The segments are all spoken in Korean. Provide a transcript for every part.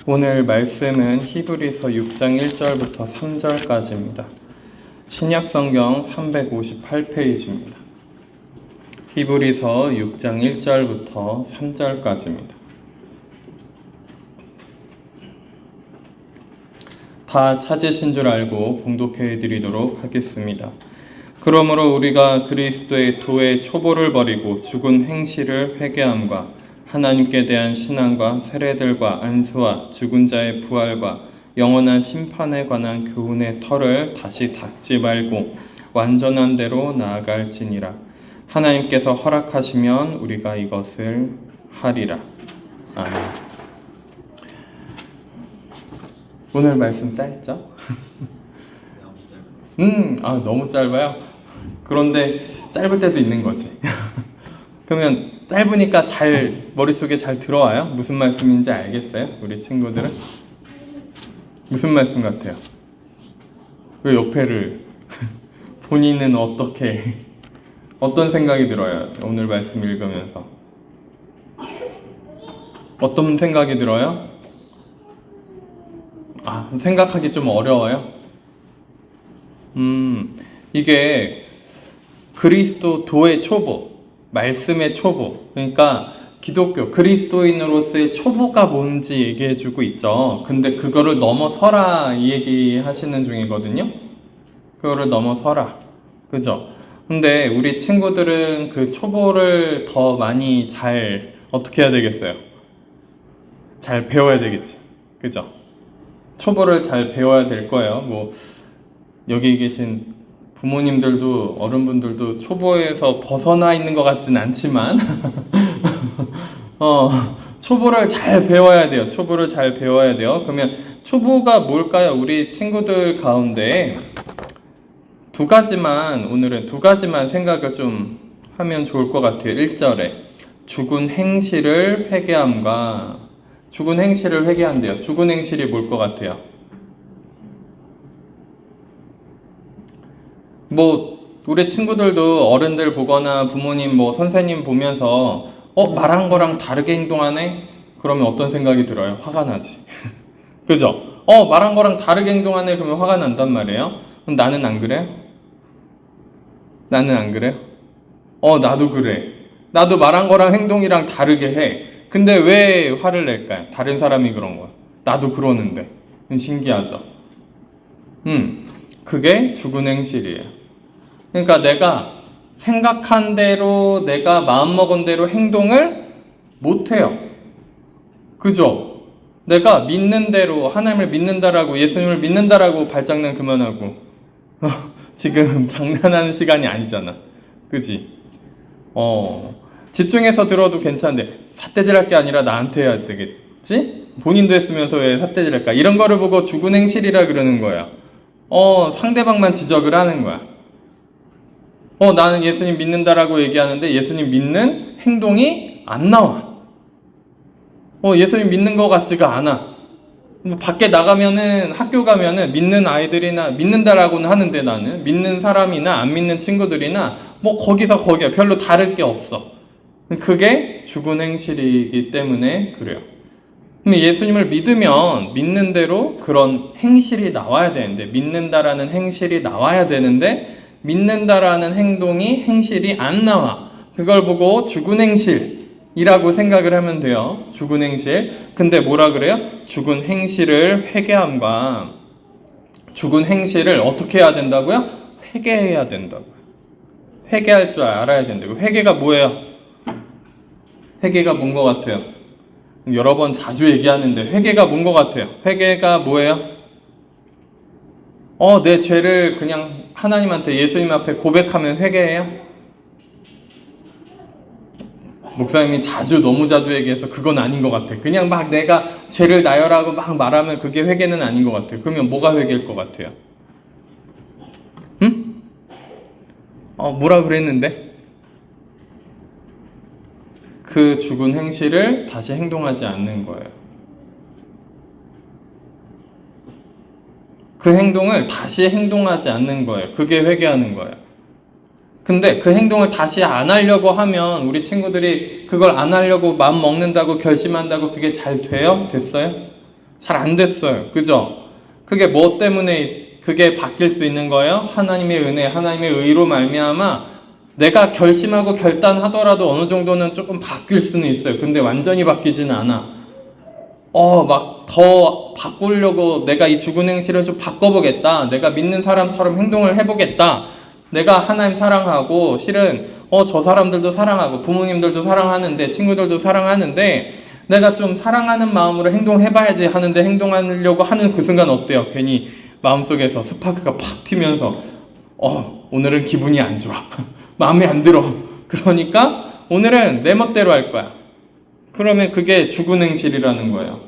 오늘 말씀은 히브리서 6장 1절부터 3절까지입니다. 신약성경 358페이지입니다. 히브리서 6장 1절부터 3절까지입니다. 다 찾으신 줄 알고 봉독해 드리도록 하겠습니다. 그러므로 우리가 그리스도의 도의 초보를 버리고 죽은 행실을 회개함과 하나님께 대한 신앙과 세례들과 안수와 죽은 자의 부활과 영원한 심판에 관한 교훈의 털을 다시 닦지 말고 완전한 대로 나아갈지니라. 하나님께서 허락하시면 우리가 이것을 하리라. 아멘. 오늘 말씀 짧죠? 너무 짧아요. 그런데 짧을 때도 있는 거지. 그러면 짧으니까 머릿속에 잘 들어와요? 무슨 말씀인지 알겠어요? 우리 친구들은? 무슨 말씀 같아요? 왜 옆에를 본인은 어떤 생각이 들어요? 오늘 말씀 읽으면서 어떤 생각이 들어요? 생각하기 좀 어려워요? 이게 그리스도 도의 초보, 말씀의 초보, 그러니까 기독교, 그리스도인으로서의 초보가 뭔지 얘기해주고 있죠. 근데 그거를 넘어서라 이 얘기 하시는 중이거든요. 그거를 넘어서라. 그죠? 근데 우리 친구들은 그 초보를 더 많이 어떻게 해야 되겠어요? 잘 배워야 되겠지. 그죠? 초보를 잘 배워야 될 거예요. 여기 계신 부모님들도 어른분들도 초보에서 벗어나 있는 것 같진 않지만 초보를 잘 배워야 돼요. 초보를 잘 배워야 돼요. 그러면 초보가 뭘까요? 우리 친구들 가운데 오늘은 두 가지만 생각을 좀 하면 좋을 것 같아요. 1절에 죽은 행실을 회개함과 죽은 행실을 회개한대요. 죽은 행실이 뭘 것 같아요? 우리 친구들도 어른들 보거나 부모님 선생님 보면서 말한 거랑 다르게 행동하네? 그러면 어떤 생각이 들어요? 화가 나지. 그죠? 말한 거랑 다르게 행동하네? 그러면 화가 난단 말이에요. 그럼 나는 안 그래요? 나는 안 그래요? 나도 그래. 나도 말한 거랑 행동이랑 다르게 해. 근데 왜 화를 낼까요? 다른 사람이 그런 거야. 나도 그러는데. 신기하죠? 그게 죽은 행실이에요. 그러니까 내가 생각한 대로, 내가 마음먹은 대로 행동을 못해요. 그죠? 내가 믿는 대로, 하나님을 믿는다라고, 예수님을 믿는다라고 발장난 그만하고 지금 장난하는 시간이 아니잖아. 그지? 집중해서 들어도 괜찮은데 삿대질할 게 아니라 나한테 해야 되겠지? 본인도 했으면서 왜 삿대질할까? 이런 거를 보고 죽은 행실이라 그러는 거야. 상대방만 지적을 하는 거야. 나는 예수님 믿는다라고 얘기하는데 예수님 믿는 행동이 안 나와. 예수님 믿는 것 같지가 않아. 밖에 나가면은, 학교 가면은 믿는 아이들이나 믿는다라고는 하는데 나는 믿는 사람이나 안 믿는 친구들이나 거기서 거기야. 별로 다를 게 없어. 그게 죽은 행실이기 때문에 그래요. 근데 예수님을 믿으면 믿는 대로 그런 행실이 나와야 되는데, 믿는다라는 행실이 나와야 되는데 믿는다라는 행실이 안 나와. 그걸 보고 죽은 행실이라고 생각을 하면 돼요. 죽은 행실. 근데 뭐라 그래요? 죽은 행실을 회개함과 죽은 행실을 어떻게 해야 된다고요? 회개해야 된다고요. 회개할 줄 알아야 된다고요. 회개가 뭐예요? 회개가 뭔 것 같아요? 여러 번 자주 얘기하는데 회개가 뭔 것 같아요? 회개가 뭐예요? 내 죄를 그냥 하나님한테, 예수님 앞에 고백하면 회개해요? 목사님이 너무 자주 얘기해서 그건 아닌 것 같아. 그냥 내가 죄를 나열하고 말하면 그게 회개는 아닌 것 같아요. 그러면 뭐가 회개일 것 같아요? 뭐라 그랬는데? 그 죽은 행실을 다시 행동하지 않는 거예요. 그 행동을 다시 행동하지 않는 거예요. 그게 회개하는 거예요. 근데 그 행동을 다시 안 하려고 하면 우리 친구들이 그걸 안 하려고 마음 먹는다고 결심한다고 그게 잘 돼요? 됐어요? 잘 안 됐어요. 그죠? 그게 뭐 때문에 그게 바뀔 수 있는 거예요? 하나님의 은혜, 하나님의 의로 말미암아 내가 결심하고 결단하더라도 어느 정도는 조금 바뀔 수는 있어요. 근데 완전히 바뀌지는 않아. 막 더 바꾸려고 내가 이 죽은 행실을 좀 바꿔보겠다. 내가 믿는 사람처럼 행동을 해보겠다. 내가 하나님 사랑하고 실은 저 사람들도 사랑하고 부모님들도 사랑하는데 친구들도 사랑하는데 내가 좀 사랑하는 마음으로 행동해봐야지 하는데 행동하려고 하는 그 순간 어때요? 괜히 마음속에서 스파크가 팍 튀면서 오늘은 기분이 안 좋아. 마음에 안 들어. 그러니까 오늘은 내 멋대로 할 거야. 그러면 그게 죽은 행실이라는 거예요.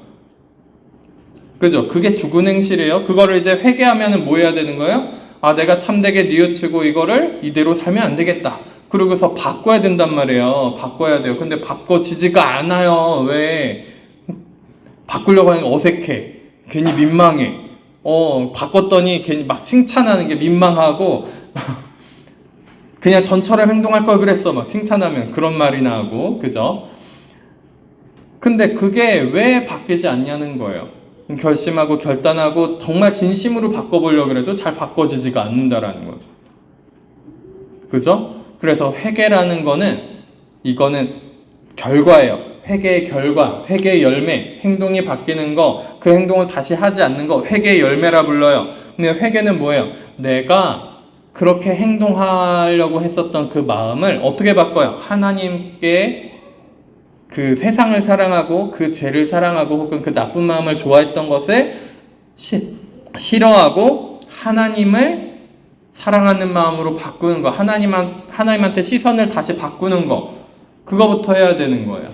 그죠? 그게 죽은 행실이에요. 그거를 이제 회개하면은 뭐 해야 되는 거예요? 내가 참되게 뉘우치고 이거를 이대로 살면 안 되겠다. 그러고서 바꿔야 된단 말이에요. 바꿔야 돼요. 근데 바꿔지지가 않아요. 왜? 바꾸려고 하는 게 어색해. 괜히 민망해. 바꿨더니 괜히 막 칭찬하는 게 민망하고 그냥 전처럼 행동할 걸 그랬어. 막 칭찬하면 그런 말이나 하고. 그죠? 근데 그게 왜 바뀌지 않냐는 거예요. 결심하고 결단하고 정말 진심으로 바꿔보려고 해도 잘 바꿔지지가 않는다라는 거죠. 그죠? 그래서 회개라는 거는 이거는 결과예요. 회개의 결과, 회개의 열매, 행동이 바뀌는 거, 그 행동을 다시 하지 않는 거 회개의 열매라 불러요. 근데 회개는 뭐예요? 내가 그렇게 행동하려고 했었던 그 마음을 어떻게 바꿔요? 하나님께 그 세상을 사랑하고 그 죄를 사랑하고 혹은 그 나쁜 마음을 좋아했던 것을 싫어하고 하나님을 사랑하는 마음으로 바꾸는 거, 하나님한테 시선을 다시 바꾸는 거, 그거부터 해야 되는 거예요.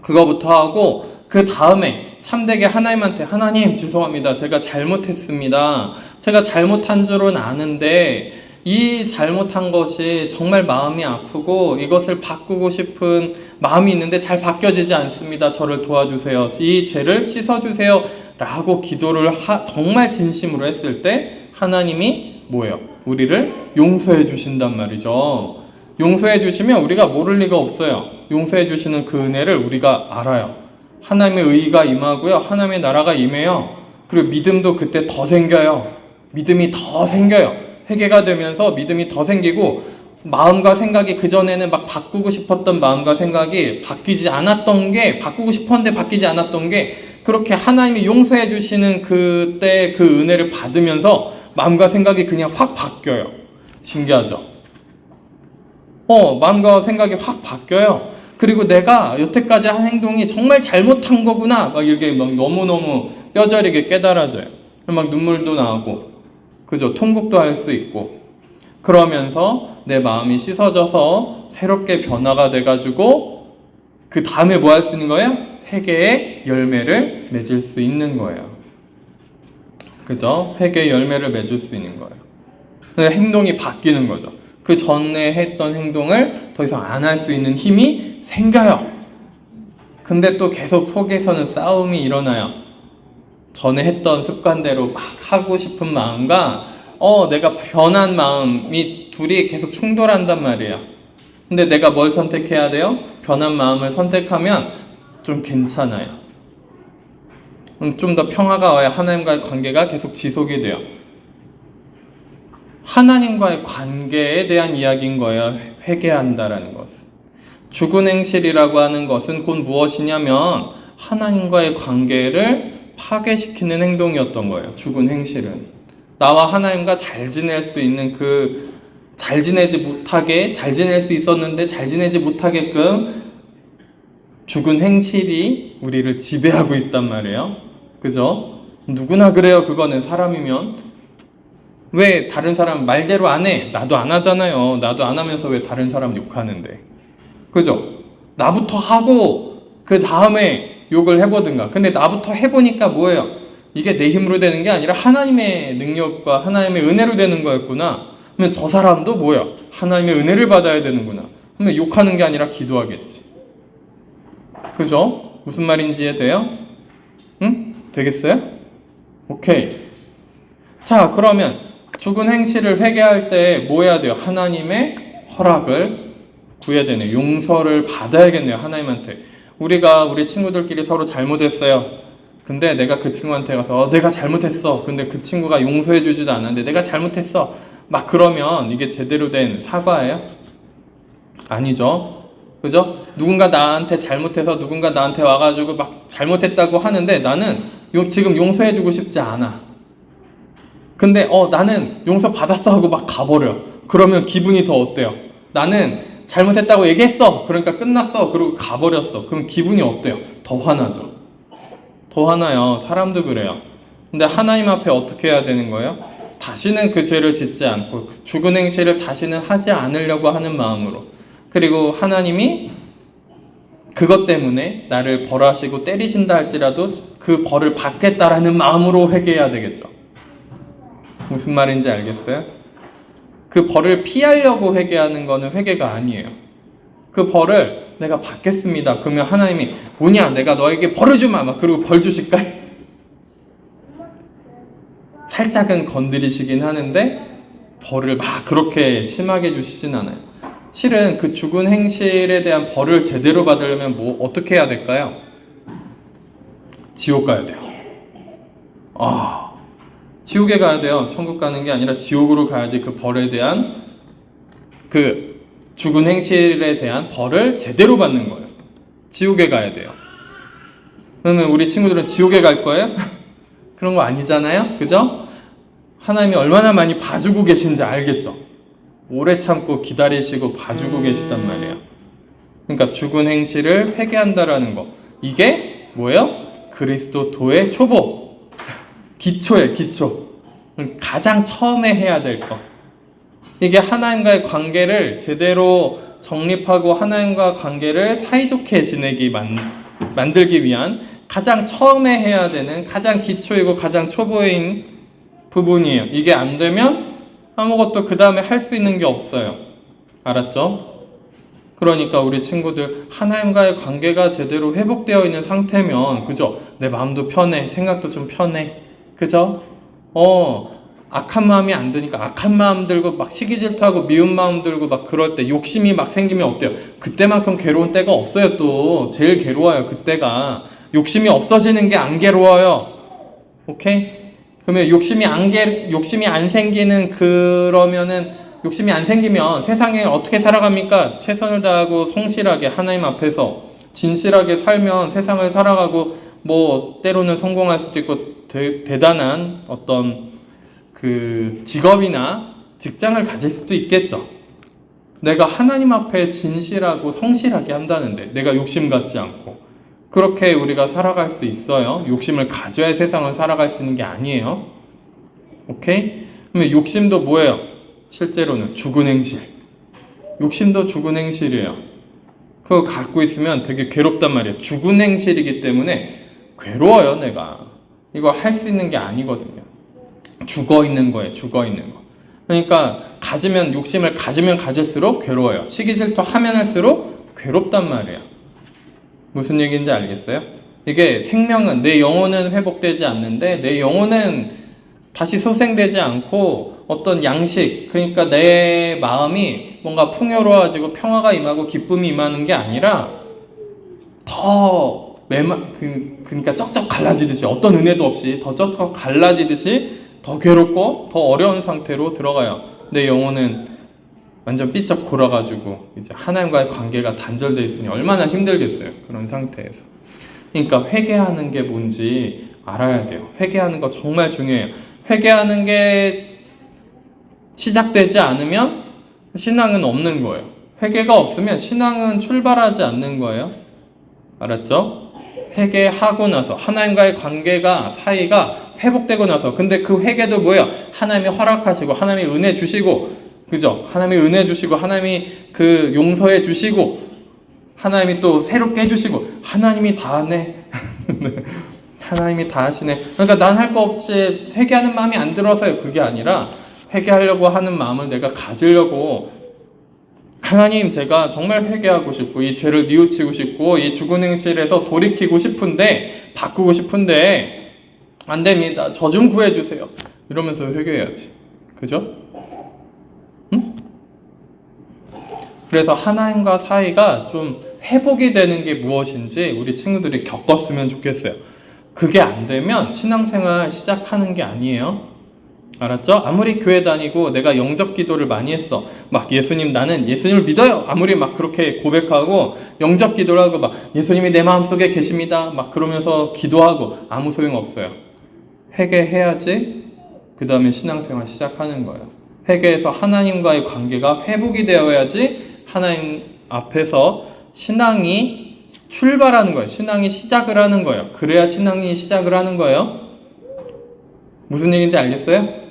그거부터 하고 그 다음에 참되게 하나님한테 하나님 죄송합니다. 제가 잘못했습니다. 제가 잘못한 줄은 아는데 이 잘못한 것이 정말 마음이 아프고 이것을 바꾸고 싶은 마음이 있는데 잘 바뀌어지지 않습니다. 저를 도와주세요. 이 죄를 씻어주세요. 라고 기도를 정말 진심으로 했을 때 하나님이 뭐예요? 우리를 용서해 주신단 말이죠. 용서해 주시면 우리가 모를 리가 없어요. 용서해 주시는 그 은혜를 우리가 알아요. 하나님의 의가 임하고요. 하나님의 나라가 임해요. 그리고 믿음도 그때 더 생겨요. 믿음이 더 생겨요. 회개가 되면서 믿음이 더 생기고 마음과 생각이 그전에는 막 바꾸고 싶었던 마음과 생각이 바뀌지 않았던 게 바꾸고 싶었는데 바뀌지 않았던 게 그렇게 하나님이 용서해 주시는 그때 그 은혜를 받으면서 마음과 생각이 그냥 확 바뀌어요. 신기하죠? 마음과 생각이 확 바뀌어요. 그리고 내가 여태까지 한 행동이 정말 잘못한 거구나. 막 이렇게 막 너무너무 뼈저리게 깨달아져요. 막 눈물도 나고, 그죠? 통곡도 할 수 있고. 그러면서 내 마음이 씻어져서 새롭게 변화가 돼가지고 그 다음에 뭐 할 수 있는 거예요? 회개의 열매를 맺을 수 있는 거예요. 그죠? 회개의 열매를 맺을 수 있는 거예요. 행동이 바뀌는 거죠. 그 전에 했던 행동을 더 이상 안 할 수 있는 힘이 생겨요. 근데 또 계속 속에서는 싸움이 일어나요. 전에 했던 습관대로 막 하고 싶은 마음과 내가 변한 마음이 둘이 계속 충돌한단 말이에요. 근데 내가 뭘 선택해야 돼요? 변한 마음을 선택하면 좀 괜찮아요. 좀 더 평화가 와야 하나님과의 관계가 계속 지속이 돼요. 하나님과의 관계에 대한 이야기인 거예요. 회개한다라는 것은. 죽은 행실이라고 하는 것은 곧 무엇이냐면 하나님과의 관계를 파괴시키는 행동이었던 거예요. 죽은 행실은. 나와 하나님과 잘 지낼 수 있는 잘 지낼 수 있었는데 잘 지내지 못하게끔 죽은 행실이 우리를 지배하고 있단 말이에요. 그죠? 누구나 그래요. 그거는 사람이면. 왜 다른 사람 말대로 안 해? 나도 안 하잖아요. 나도 안 하면서 왜 다른 사람 욕하는데. 그죠? 나부터 하고 그 다음에 욕을 해보든가. 근데 나부터 해보니까 뭐예요? 이게 내 힘으로 되는 게 아니라 하나님의 능력과 하나님의 은혜로 되는 거였구나. 그러면 저 사람도 뭐야? 하나님의 은혜를 받아야 되는구나. 그러면 욕하는 게 아니라 기도하겠지. 그죠? 무슨 말인지 이해돼요? 응? 되겠어요? 오케이. 자, 그러면 죽은 행실을 회개할 때 뭐 해야 돼요? 하나님의 허락을 구해야 되네요. 용서를 받아야겠네요. 하나님한테. 우리 친구들끼리 서로 잘못했어요. 근데 내가 그 친구한테 가서 내가 잘못했어. 근데 그 친구가 용서해주지도 않았는데 내가 잘못했어. 막 그러면 이게 제대로 된 사과예요? 아니죠. 그죠? 누군가 나한테 잘못해서 누군가 나한테 와가지고 막 잘못했다고 하는데 나는 지금 용서해주고 싶지 않아. 근데 나는 용서 받았어 하고 막 가버려. 그러면 기분이 더 어때요? 나는 잘못했다고 얘기했어. 그러니까 끝났어. 그리고 가버렸어. 그럼 기분이 어때요? 더 화나죠. 더 화나요. 사람도 그래요. 근데 하나님 앞에 어떻게 해야 되는 거예요? 다시는 그 죄를 짓지 않고 죽은 행실을 다시는 하지 않으려고 하는 마음으로. 그리고 하나님이 그것 때문에 나를 벌하시고 때리신다 할지라도 그 벌을 받겠다라는 마음으로 회개해야 되겠죠. 무슨 말인지 알겠어요? 그 벌을 피하려고 회개하는 거는 회개가 아니에요. 그 벌을 내가 받겠습니다. 그러면 하나님이 뭐냐? 내가 너에게 벌을 주마. 막 그리고 벌 주실까? 살짝은 건드리시긴 하는데 벌을 막 그렇게 심하게 주시진 않아요. 실은 그 죽은 행실에 대한 벌을 제대로 받으려면 어떻게 해야 될까요? 지옥 가야 돼요. 지옥에 가야 돼요. 천국 가는 게 아니라 지옥으로 가야지 그 벌에 대한 그 죽은 행실에 대한 벌을 제대로 받는 거예요. 지옥에 가야 돼요. 그러면 우리 친구들은 지옥에 갈 거예요? 그런 거 아니잖아요. 그죠? 하나님이 얼마나 많이 봐주고 계신지 알겠죠? 오래 참고 기다리시고 봐주고 계시단 말이에요. 그러니까 죽은 행실을 회개한다라는 거. 이게 뭐예요? 그리스도도의 초보. 기초예요, 기초. 가장 처음에 해야 될 거. 이게 하나님과의 관계를 제대로 정립하고 하나님과 관계를 사이좋게 지내기 만들기 위한 가장 처음에 해야 되는 가장 기초이고 가장 초보인 부분이에요. 이게 안 되면 아무것도 그 다음에 할 수 있는 게 없어요. 알았죠? 그러니까 우리 친구들 하나님과의 관계가 제대로 회복되어 있는 상태면 그죠? 내 마음도 편해. 생각도 좀 편해. 그죠? 악한 마음이 안 드니까 악한 마음 들고 막 시기 질투하고 미운 마음 들고 막 그럴 때 욕심이 막 생기면 어때요? 그때만큼 괴로운 때가 없어요. 또 제일 괴로워요. 그때가 욕심이 없어지는 게 안 괴로워요. 오케이? 그러면 욕심이 안 생기는 그러면은 욕심이 안 생기면 세상에 어떻게 살아갑니까? 최선을 다하고 성실하게 하나님 앞에서 진실하게 살면 세상을 살아가고 뭐 때로는 성공할 수도 있고 대단한 어떤 그 직업이나 직장을 가질 수도 있겠죠. 내가 하나님 앞에 진실하고 성실하게 한다는데 내가 욕심 갖지 않고 그렇게 우리가 살아갈 수 있어요. 욕심을 가져야 세상을 살아갈 수 있는 게 아니에요. 오케이? 그러면 욕심도 뭐예요? 실제로는 죽은 행실. 욕심도 죽은 행실이에요. 그거 갖고 있으면 되게 괴롭단 말이에요. 죽은 행실이기 때문에 괴로워요, 내가. 이거 할 수 있는 게 아니거든요. 죽어 있는 거예요, 죽어 있는 거. 그러니까 욕심을 가지면 가질수록 괴로워요. 시기 질투하면 할수록 괴롭단 말이에요. 무슨 얘기인지 알겠어요? 이게 생명은, 내 영혼은 회복되지 않는데 내 영혼은 다시 소생되지 않고 어떤 양식, 그러니까 내 마음이 뭔가 풍요로워지고 평화가 임하고 기쁨이 임하는 게 아니라 더 그러니까 쩍쩍 갈라지듯이 어떤 은혜도 없이 더 쩍쩍 갈라지듯이 더 괴롭고 더 어려운 상태로 들어가요. 내 영혼은 완전 삐쩍 골아가지고 이제 하나님과의 관계가 단절되어 있으니 얼마나 힘들겠어요. 그런 상태에서. 그러니까 회개하는 게 뭔지 알아야 돼요. 회개하는 거 정말 중요해요. 회개하는 게 시작되지 않으면 신앙은 없는 거예요. 회개가 없으면 신앙은 출발하지 않는 거예요. 알았죠? 회개하고 나서 하나님과의 사이가 회복되고 나서 근데 그 회개도 뭐예요? 하나님이 허락하시고 하나님이 은혜 주시고 그죠? 하나님이 은혜 주시고 하나님이 그 용서해 주시고 하나님이 또 새롭게 해주시고 하나님이 다 하네. 하나님이 다 하시네. 그러니까 난 할 거 없이 회개하는 마음이 안 들어서요. 그게 아니라 회개하려고 하는 마음을 내가 가지려고 하나님 제가 정말 회개하고 싶고 이 죄를 뉘우치고 싶고 이 죽은 행실에서 돌이키고 싶은데 바꾸고 싶은데 안 됩니다. 저 좀 구해주세요. 이러면서 회개해야지. 그죠? 응? 그래서 하나님과 사이가 좀 회복이 되는 게 무엇인지 우리 친구들이 겪었으면 좋겠어요. 그게 안 되면 신앙생활 시작하는 게 아니에요. 알았죠? 아무리 교회 다니고 내가 영접 기도를 많이 했어. 막 예수님, 나는 예수님을 믿어요. 아무리 막 그렇게 고백하고 영접 기도를 하고 막 예수님이 내 마음속에 계십니다. 막 그러면서 기도하고 아무 소용 없어요. 회개해야지 그 다음에 신앙생활 시작하는 거예요. 회개해서 하나님과의 관계가 회복이 되어야지 하나님 앞에서 신앙이 출발하는 거예요. 신앙이 시작을 하는 거예요. 그래야 신앙이 시작을 하는 거예요. 무슨 얘기인지 알겠어요?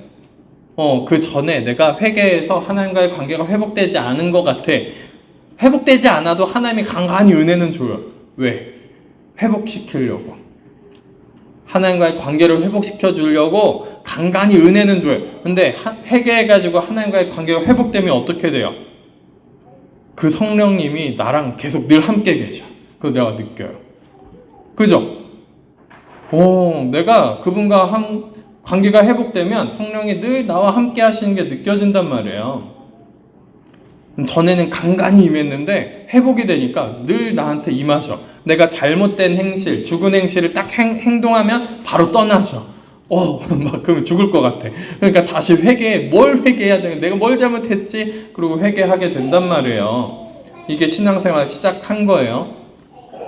그 전에 내가 회개해서 하나님과의 관계가 회복되지 않은 것 같아. 회복되지 않아도 하나님이 간간히 은혜는 줘요. 왜? 회복시키려고. 하나님과의 관계를 회복시켜 주려고 간간히 은혜는 줘요. 근데 회개해가지고 하나님과의 관계가 회복되면 어떻게 돼요? 그 성령님이 나랑 계속 늘 함께 계셔. 그거 내가 느껴요. 그죠? 내가 그분과 관계가 회복되면 성령이 늘 나와 함께 하시는 게 느껴진단 말이에요. 전에는 간간히 임했는데 회복이 되니까 늘 나한테 임하셔. 내가 잘못된 행실, 죽은 행실을 딱 행동하면 바로 떠나셔. 막 그러면 죽을 것 같아. 그러니까 다시 뭘 회개해야 되는, 내가 뭘 잘못했지? 그리고 회개하게 된단 말이에요. 이게 신앙생활 시작한 거예요.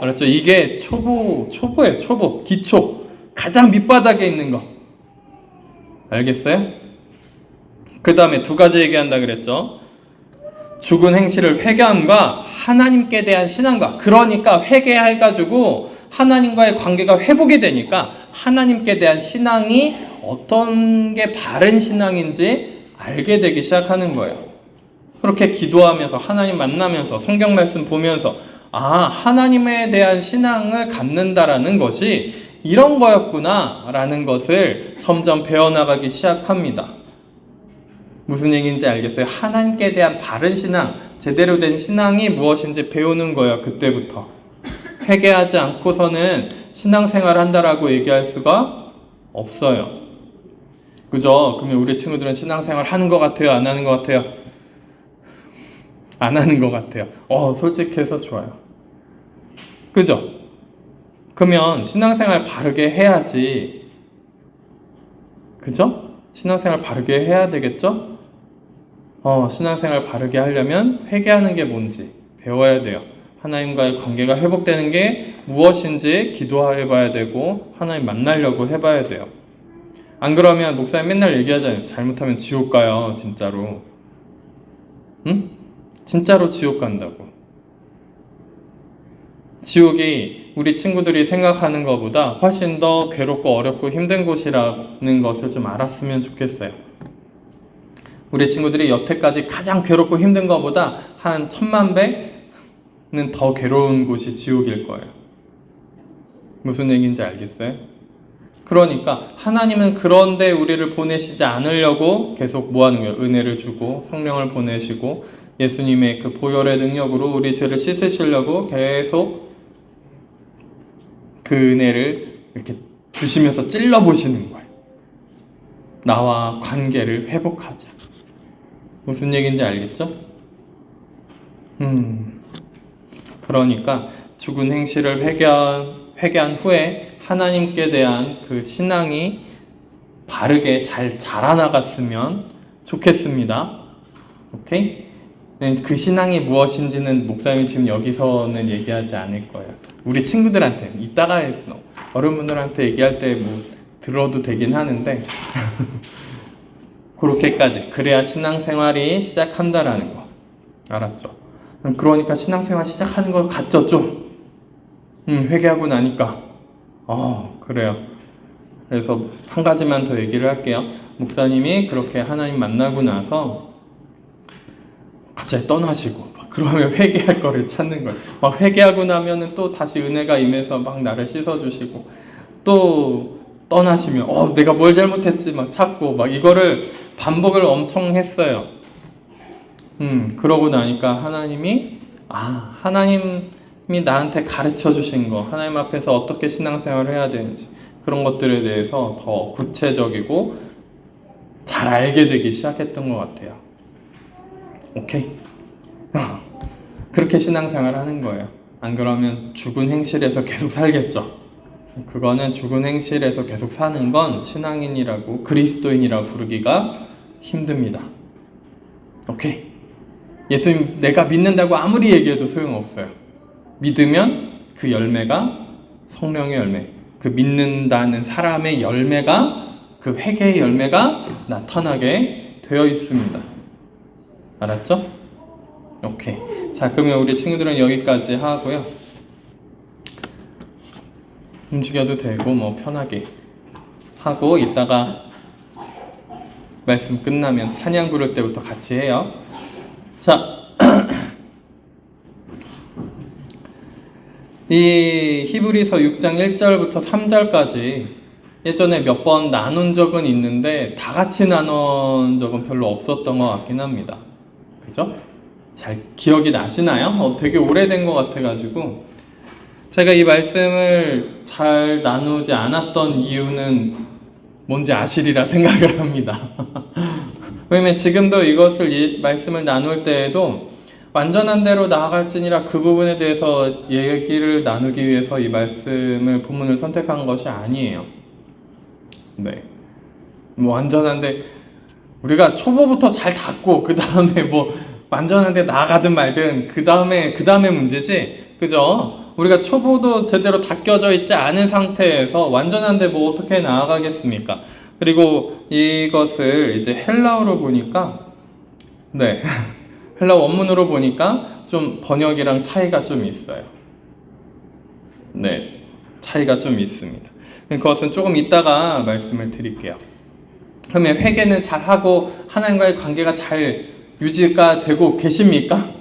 알았죠? 이게 초보예요. 초보, 기초. 가장 밑바닥에 있는 거. 알겠어요? 그 다음에 두 가지 얘기한다 그랬죠? 죽은 행실을 회개함과 하나님께 대한 신앙과, 그러니까 회개해가지고 하나님과의 관계가 회복이 되니까 하나님께 대한 신앙이 어떤 게 바른 신앙인지 알게 되기 시작하는 거예요. 그렇게 기도하면서 하나님 만나면서 성경 말씀 보면서 하나님에 대한 신앙을 갖는다라는 것이 이런 거였구나 라는 것을 점점 배워나가기 시작합니다. 무슨 얘기인지 알겠어요? 하나님께 대한 바른 신앙, 제대로 된 신앙이 무엇인지 배우는 거예요. 그때부터. 회개하지 않고서는 신앙생활 한다라고 얘기할 수가 없어요. 그죠? 그러면 우리 친구들은 신앙생활 하는 것 같아요? 안 하는 것 같아요? 안 하는 것 같아요. 솔직해서 좋아요. 그죠? 그러면 신앙생활 바르게 해야지. 그죠? 신앙생활 바르게 해야 되겠죠? 신앙생활 바르게 하려면 회개하는 게 뭔지 배워야 돼요. 하나님과의 관계가 회복되는 게 무엇인지 기도해봐야 되고 하나님 만나려고 해봐야 돼요. 안 그러면 목사님 맨날 얘기하잖아요. 잘못하면 지옥 가요. 진짜로. 응? 진짜로 지옥 간다고. 지옥이 우리 친구들이 생각하는 것보다 훨씬 더 괴롭고 어렵고 힘든 곳이라는 것을 좀 알았으면 좋겠어요. 우리 친구들이 여태까지 가장 괴롭고 힘든 것보다 한 1000만 배는 더 괴로운 곳이 지옥일 거예요. 무슨 얘기인지 알겠어요? 그러니까 하나님은 그런데 우리를 보내시지 않으려고 계속 뭐하는 거예요? 은혜를 주고 성령을 보내시고 예수님의 그 보혈의 능력으로 우리 죄를 씻으시려고 계속 그 은혜를 이렇게 주시면서 찔러보시는 거예요. 나와 관계를 회복하자. 무슨 얘기인지 알겠죠? 그러니까 죽은 행실을 회개한 후에 하나님께 대한 그 신앙이 바르게 잘 자라나갔으면 좋겠습니다. 오케이? 그 신앙이 무엇인지는 목사님이 지금 여기서는 얘기하지 않을 거예요. 우리 친구들한테 이따가 어른분들한테 얘기할 때 들어도 되긴 하는데 그렇게까지 그래야 신앙생활이 시작한다라는 거 알았죠? 그러니까 신앙생활 시작하는 거 같죠 좀? 회개하고 나니까 그래요. 그래서 한 가지만 더 얘기를 할게요. 목사님이 그렇게 하나님 만나고 나서 갑자기 떠나시고 그러면 회개할 거를 찾는 거예요. 막 회개하고 나면은 또 다시 은혜가 임해서 막 나를 씻어주시고 또 떠나시면 내가 뭘 잘못했지 막 찾고 막 이거를 반복을 엄청 했어요. 그러고 나니까 하나님이 하나님이 나한테 가르쳐 주신 거, 하나님 앞에서 어떻게 신앙생활을 해야 되는지 그런 것들에 대해서 더 구체적이고 잘 알게 되기 시작했던 것 같아요. 오케이? 그렇게 신앙생활을 하는 거예요. 안 그러면 죽은 행실에서 계속 살겠죠. 그거는 죽은 행실에서 계속 사는 건 신앙인이라고, 그리스도인이라고 부르기가 힘듭니다. 오케이. 예수님 내가 믿는다고 아무리 얘기해도 소용없어요. 믿으면 그 열매가 성령의 열매, 그 믿는다는 사람의 열매가, 그 회개의 열매가 나타나게 되어 있습니다. 알았죠? 오케이. 자, 그러면 우리 친구들은 여기까지 하고요. 움직여도 되고 뭐 편하게 하고, 이따가 말씀 끝나면 찬양 부를 때부터 같이 해요. 자, 이 히브리서 6장 1절부터 3절까지 예전에 몇 번 나눈 적은 있는데 다 같이 나눈 적은 별로 없었던 것 같긴 합니다. 그죠? 잘 기억이 나시나요? 되게 오래된 것 같아가지고 제가 이 말씀을 잘 나누지 않았던 이유는 뭔지 아시리라 생각을 합니다. 왜냐면 지금도 이 말씀을 나눌 때에도 완전한 대로 나아갈지니라 그 부분에 대해서 얘기를 나누기 위해서 이 말씀을, 본문을 선택한 것이 아니에요. 네. 뭐 완전한데 우리가 초보부터 잘 닦고 그 다음에 뭐 완전한데 나아가든 말든 그 다음에 문제지. 그죠? 우리가 초보도 제대로 닦여져 있지 않은 상태에서 완전한데 뭐 어떻게 나아가겠습니까? 그리고 이것을 이제 헬라어로 보니까, 네. 헬라어 원문으로 보니까 좀 번역이랑 차이가 좀 있어요. 네. 차이가 좀 있습니다. 그것은 조금 이따가 말씀을 드릴게요. 그러면 회개는 잘하고 하나님과의 관계가 잘 유지가 되고 계십니까?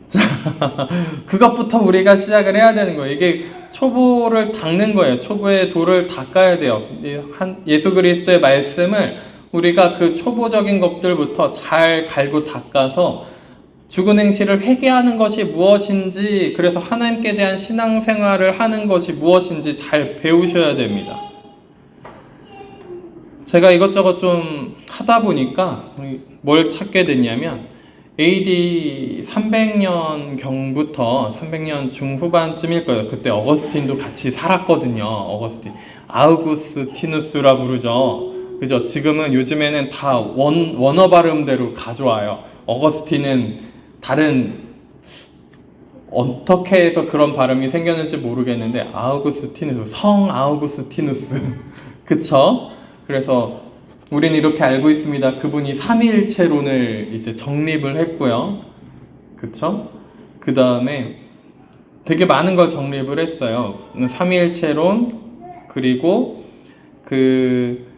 자, 그것부터 우리가 시작을 해야 되는 거예요. 이게 초보를 닦는 거예요. 초보의 돌을 닦아야 돼요. 예수 그리스도의 말씀을 우리가 그 초보적인 것들부터 잘 갈고 닦아서 죽은 행실을 회개하는 것이 무엇인지, 그래서 하나님께 대한 신앙생활을 하는 것이 무엇인지 잘 배우셔야 됩니다. 제가 이것저것 좀 하다 보니까 뭘 찾게 됐냐면 AD 300년 경부터 300년 중후반쯤일 거예요. 그때 어거스틴도 같이 살았거든요. 어거스틴. 아우구스티누스라 부르죠. 그죠? 요즘에는 다 원어 발음대로 가져와요. 어거스틴은 다른, 어떻게 해서 그런 발음이 생겼는지 모르겠는데 아우구스티누스, 성 아우구스티누스. 그쵸? 그래서 우리는 이렇게 알고 있습니다. 그분이 삼위일체론을 이제 정립을 했고요. 그쵸? 그 다음에 되게 많은 걸 정립을 했어요. 삼위일체론, 그리고 그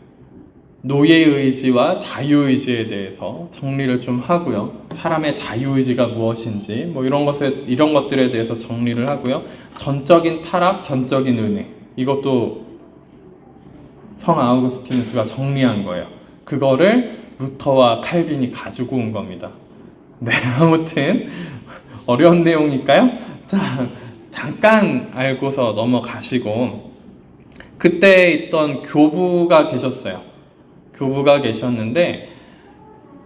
노예의지와 자유의지에 대해서 정리를 좀 하고요. 사람의 자유의지가 무엇인지 뭐 이런 것들에 대해서 정리를 하고요. 전적인 타락, 전적인 은혜, 이것도 성 아우구스티누스가 정리한 거예요. 그거를 루터와 칼빈이 가지고 온 겁니다. 네, 아무튼 어려운 내용일까요? 자, 잠깐 알고서 넘어가시고, 그때 있던 교부가 계셨어요. 교부가 계셨는데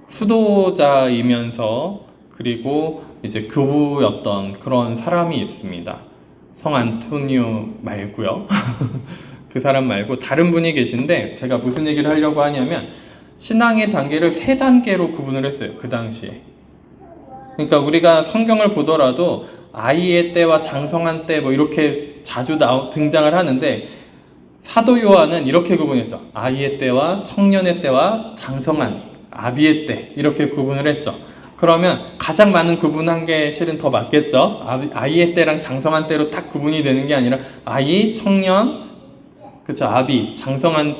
수도자이면서 그리고 이제 교부였던 그런 사람이 있습니다. 성 안토니오 말고요. 그 사람 말고 다른 분이 계신데, 제가 무슨 얘기를 하려고 하냐면 신앙의 단계를 3단계로 구분을 했어요. 그 당시에. 그러니까 우리가 성경을 보더라도 아이의 때와 장성한 때 뭐 이렇게 자주 등장을 하는데, 사도 요한은 이렇게 구분했죠. 아이의 때와 청년의 때와 장성한 아비의 때, 이렇게 구분을 했죠. 그러면 가장 많은 구분한 게 실은 더 맞겠죠. 아이의 때랑 장성한 때로 딱 구분이 되는 게 아니라 아이, 청년, 그쵸, 아비, 장성한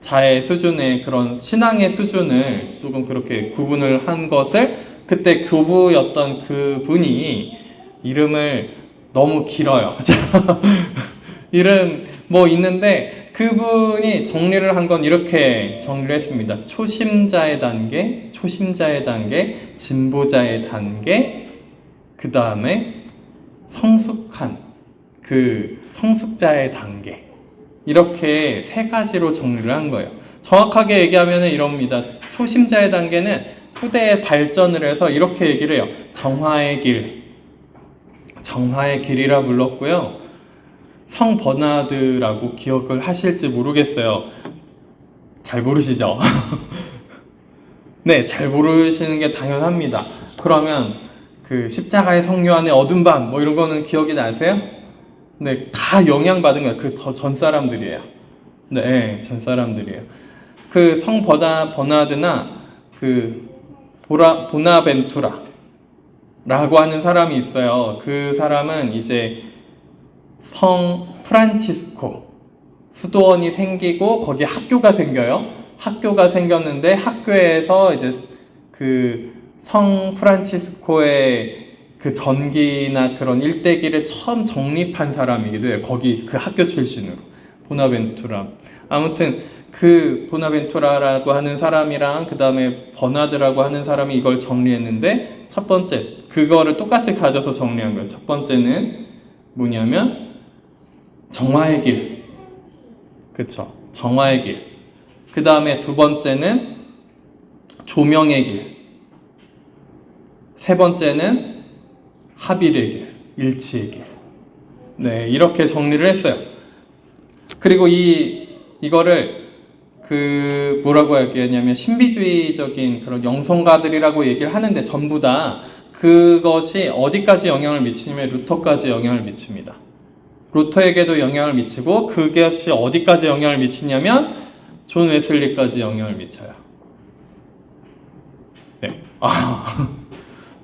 자의 수준의 그런 신앙의 수준을 조금 그렇게 구분을 한 것을, 그때 교부였던 그 분이, 이름을 너무 길어요. 이름 뭐 있는데 그분이 정리를 한 건 이렇게 정리를 했습니다. 초심자의 단계, 진보자의 단계, 그 다음에 성숙한 그 성숙자의 단계, 이렇게 3가지로 정리를 한 거예요. 정확하게 얘기하면 이럽니다. 초심자의 단계는 후대에 발전을 해서 이렇게 얘기를 해요. 정화의 길이라 불렀고요. 성 버나드라고 기억을 하실지 모르겠어요. 잘 모르시죠? 네, 잘 모르시는 게 당연합니다. 그러면 그 십자가의 성 요한의 어두운 밤 뭐 이런 거는 기억이 나세요? 네, 다 영향받은 거예요. 그 전 사람들이에요. 네, 전 사람들이에요. 그 성 버나드나 그 보나벤투라라고 하는 사람이 있어요. 그 사람은 이제 성 프란치스코 수도원이 생기고 거기에 학교가 생겨요. 학교가 생겼는데 학교에서 이제 그 성 프란치스코의 그 전기나 그런 일대기를 처음 정립한 사람이기도 해요. 거기 그 학교 출신으로. 보나벤투라. 아무튼 그 보나벤투라라고 하는 사람이랑 그 다음에 버나드라고 하는 사람이 이걸 정리했는데 첫 번째, 그거를 똑같이 가져서 정리한 거예요. 첫 번째는 뭐냐면 정화의 길. 그쵸. 정화의 길. 그 다음에 두 번째는 조명의 길. 세 번째는 합일의 길, 일치의 길. 네, 이렇게 정리를 했어요. 그리고 이거를 그 뭐라고 얘기하냐면 신비주의적인 그런 영성가들이라고 얘기를 하는데 전부 다 그것이 어디까지 영향을 미치냐면 루터까지 영향을 미칩니다. 루터에게도 영향을 미치고 그것이 어디까지 영향을 미치냐면 존 웨슬리까지 영향을 미쳐요. 네.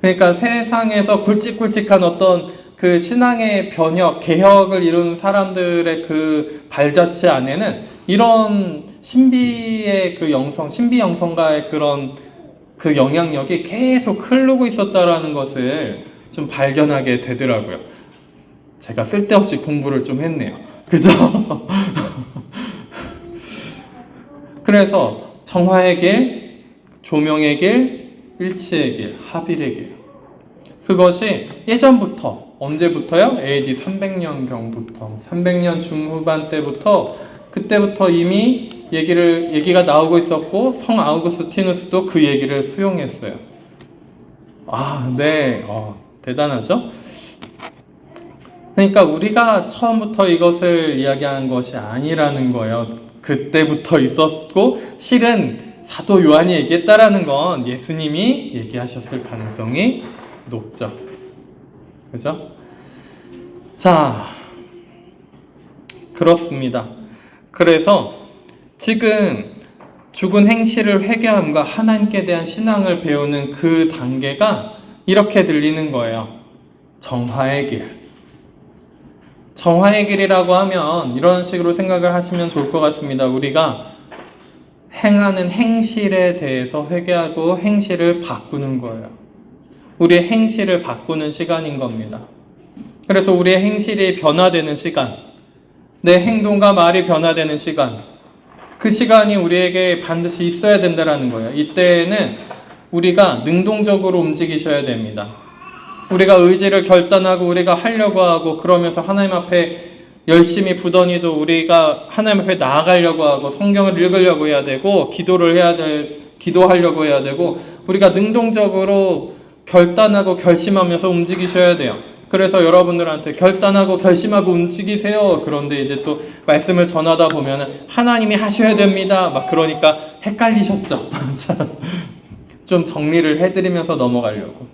그러니까 세상에서 굵직굵직한 어떤 그 신앙의 변혁, 개혁을 이룬 사람들의 그 발자취 안에는 이런 신비의 그 신비 영성가의 그런 그 영향력이 계속 흐르고 있었다라는 것을 좀 발견하게 되더라고요. 제가 쓸데없이 공부를 좀 했네요. 그죠? 그래서 정화의 길, 조명의 길, 일치의 길, 합일의 길. 그것이 예전부터, 언제부터요? AD 300년경부터, 300년 중후반 때부터, 그때부터 이미 얘기가 나오고 있었고, 성 아우구스티누스도 그 얘기를 수용했어요. 네. 대단하죠? 그러니까 우리가 처음부터 이것을 이야기한 것이 아니라는 거예요. 그때부터 있었고, 실은 사도 요한이 얘기했다라는 건 예수님이 얘기하셨을 가능성이 높죠. 그죠? 자, 그렇습니다. 그래서 지금 죽은 행실을 회개함과 하나님께 대한 신앙을 배우는 그 단계가 이렇게 들리는 거예요. 정화의 길. 정화의 길이라고 하면 이런 식으로 생각을 하시면 좋을 것 같습니다. 우리가 행하는 행실에 대해서 회개하고 행실을 바꾸는 거예요. 우리의 행실을 바꾸는 시간인 겁니다. 그래서 우리의 행실이 변화되는 시간, 내 행동과 말이 변화되는 시간, 그 시간이 우리에게 반드시 있어야 된다는 거예요. 이때에는 우리가 능동적으로 움직이셔야 됩니다. 우리가 의지를 결단하고 우리가 하려고 하고 그러면서 하나님 앞에 열심히 부더니도 우리가 하나님 앞에 나아가려고 하고 성경을 읽으려고 해야 되고 기도하려고 해야 되고 우리가 능동적으로 결단하고 결심하면서 움직이셔야 돼요. 그래서 여러분들한테 결단하고 결심하고 움직이세요. 그런데 이제 또 말씀을 전하다 보면 하나님이 하셔야 됩니다. 막 그러니까 헷갈리셨죠? 좀 정리를 해드리면서 넘어가려고.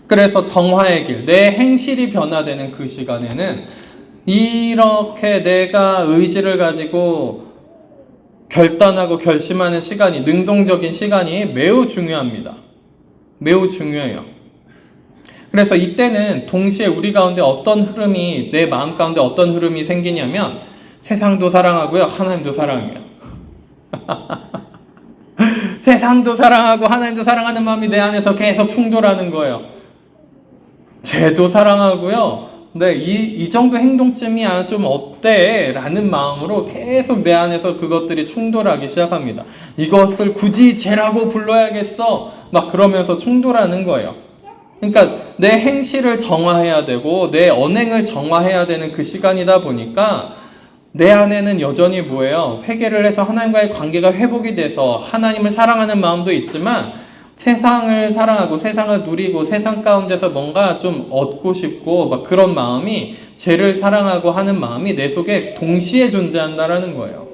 그래서 정화의 길, 내 행실이 변화되는 그 시간에는 이렇게 내가 의지를 가지고 결단하고 결심하는 시간이, 능동적인 시간이 매우 중요합니다. 매우 중요해요. 그래서 이때는 동시에 우리 가운데 어떤 흐름이, 내 마음 가운데 어떤 흐름이 생기냐면 세상도 사랑하고요, 하나님도 사랑해요. 세상도 사랑하고 하나님도 사랑하는 마음이 내 안에서 계속 충돌하는 거예요. 죄도 사랑하고요. 네, 이 정도 행동쯤이야 좀 어때? 라는 마음으로 계속 내 안에서 그것들이 충돌하기 시작합니다. 이것을 굳이 죄라고 불러야겠어? 막 그러면서 충돌하는 거예요. 그러니까 내 행실을 정화해야 되고 내 언행을 정화해야 되는 그 시간이다 보니까 내 안에는 여전히 뭐예요? 회개를 해서 하나님과의 관계가 회복이 돼서 하나님을 사랑하는 마음도 있지만 세상을 사랑하고 세상을 누리고 세상 가운데서 뭔가 좀 얻고 싶고 막 그런 마음이 죄를 사랑하고 하는 마음이 내 속에 동시에 존재한다라는 거예요.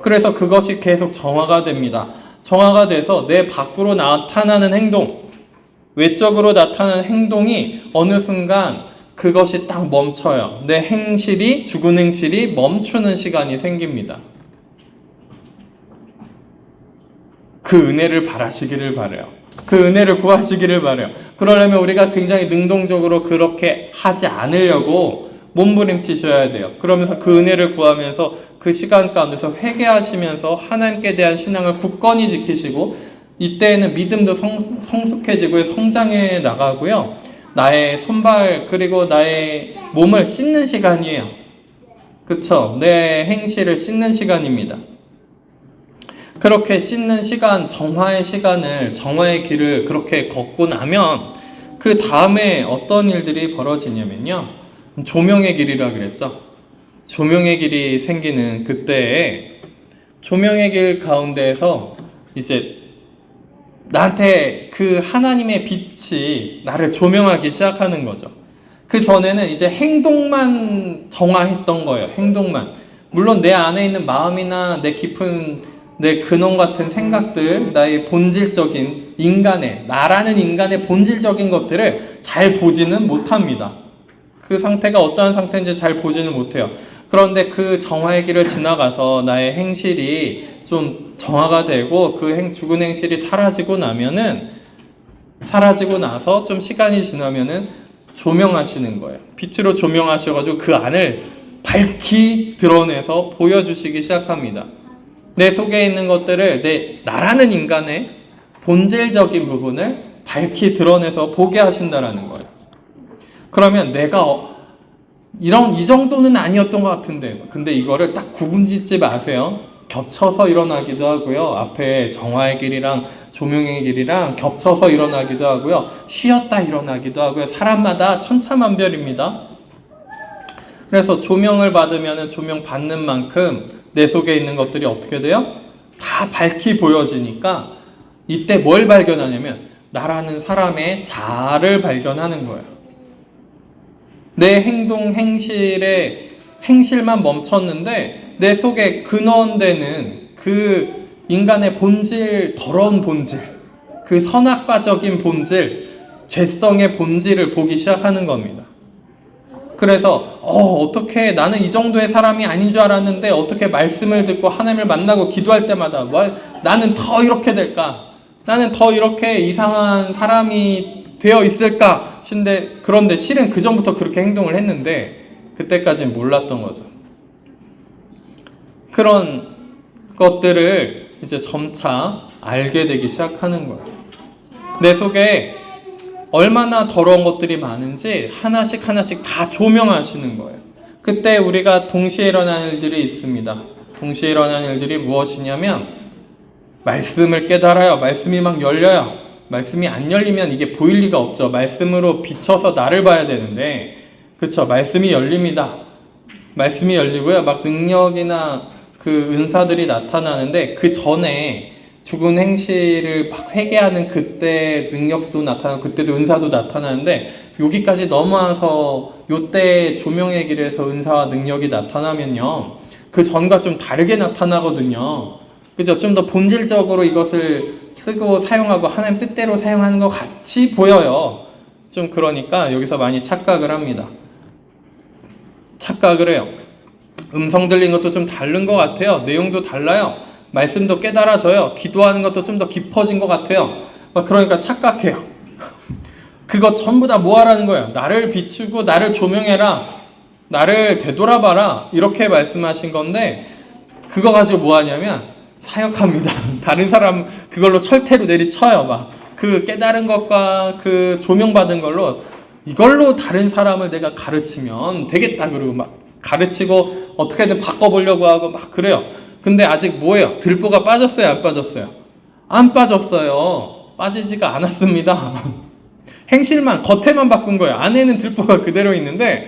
그래서 그것이 계속 정화가 됩니다. 정화가 돼서 내 밖으로 나타나는 행동, 외적으로 나타나는 행동이 어느 순간 그것이 딱 멈춰요. 내 행실이, 죽은 행실이 멈추는 시간이 생깁니다. 그 은혜를 바라시기를 바라요. 그 은혜를 구하시기를 바라요. 그러려면 우리가 굉장히 능동적으로 그렇게 하지 않으려고 몸부림치셔야 돼요. 그러면서 그 은혜를 구하면서 그 시간 가운데서 회개하시면서 하나님께 대한 신앙을 굳건히 지키시고, 이때에는 믿음도 성숙해지고 성장해 나가고요. 나의 손발 그리고 나의 몸을 씻는 시간이에요. 그쵸? 내 행실을 씻는 시간입니다. 그렇게 씻는 시간, 정화의 시간을, 정화의 길을 그렇게 걷고 나면 그 다음에 어떤 일들이 벌어지냐면요. 조명의 길이라 그랬죠. 조명의 길이 생기는 그때에 조명의 길 가운데에서 이제 나한테 그 하나님의 빛이 나를 조명하기 시작하는 거죠. 그 전에는 이제 행동만 정화했던 거예요. 행동만. 물론 내 안에 있는 마음이나 내 깊은 내 근원 같은 생각들, 나의 본질적인 나라는 인간의 본질적인 것들을 잘 보지는 못합니다. 그 상태가 어떠한 상태인지 잘 보지는 못해요. 그런데 그 정화의 길을 지나가서 나의 행실이 좀 정화가 되고 그 죽은 행실이 사라지고 나서 좀 시간이 지나면은 조명하시는 거예요. 빛으로 조명하셔가지고 그 안을 밝히 드러내서 보여주시기 시작합니다. 내 속에 있는 것들을 나라는 인간의 본질적인 부분을 밝히 드러내서 보게 하신다라는 거예요. 그러면 내가 이 정도는 아니었던 것 같은데, 근데 이거를 딱 구분짓지 마세요. 겹쳐서 일어나기도 하고요. 앞에 정화의 길이랑 조명의 길이랑 겹쳐서 일어나기도 하고요. 쉬었다 일어나기도 하고요. 사람마다 천차만별입니다. 그래서 조명을 받으면 조명 받는 만큼 내 속에 있는 것들이 어떻게 돼요? 다 밝히 보여지니까 이때 뭘 발견하냐면 나라는 사람의 자아를 발견하는 거예요. 내 행동, 행실만 멈췄는데 내 속에 근원되는 그 인간의 본질, 더러운 본질, 그 선악과적인 본질, 죄성의 본질을 보기 시작하는 겁니다. 그래서 어떻게 나는 이 정도의 사람이 아닌 줄 알았는데 어떻게 말씀을 듣고 하나님을 만나고 기도할 때마다 나는 더 이렇게 될까? 나는 더 이렇게 이상한 사람이 되어 있을까? 그런데 실은 그 전부터 그렇게 행동을 했는데 그때까지는 몰랐던 거죠. 그런 것들을 이제 점차 알게 되기 시작하는 거예요. 내 속에 얼마나 더러운 것들이 많은지 하나씩 다 조명하시는 거예요. 그때 우리가 동시에 일어나는 일들이 있습니다. 동시에 일어나는 일들이 무엇이냐면 말씀을 깨달아요. 말씀이 막 열려요. 말씀이 안 열리면 이게 보일 리가 없죠. 말씀으로 비춰서 나를 봐야 되는데, 그쵸? 말씀이 열립니다. 말씀이 열리고요. 막 능력이나 그 은사들이 나타나는데 그 전에 죽은 행실을 막 회개하는 그때 능력도 나타나고 그때도 은사도 나타나는데 여기까지 넘어와서 요때 조명의 길에서 은사와 능력이 나타나면요. 그 전과 좀 다르게 나타나거든요. 그죠? 좀 더 본질적으로 이것을 쓰고 사용하고 하나님 뜻대로 사용하는 것 같이 보여요. 좀 그러니까 여기서 많이 착각을 합니다. 착각을 해요. 음성 들린 것도 좀 다른 것 같아요. 내용도 달라요. 말씀도 깨달아져요. 기도하는 것도 좀 더 깊어진 것 같아요. 그러니까 착각해요. 그거 전부 다 뭐 하라는 거예요? 나를 비추고 나를 조명해라. 나를 되돌아봐라. 이렇게 말씀하신 건데 그거 가지고 뭐 하냐면 사역합니다. 다른 사람 그걸로 철퇴로 내리쳐요. 그 깨달은 것과 그 조명받은 걸로 이걸로 다른 사람을 내가 가르치면 되겠다. 그러고 막 가르치고 어떻게든 바꿔보려고 하고 막 그래요. 근데 아직 뭐예요? 들보가 빠졌어요? 안 빠졌어요? 안 빠졌어요. 빠지지가 않았습니다. 행실만, 겉에만 바꾼 거예요. 안에는 들보가 그대로 있는데,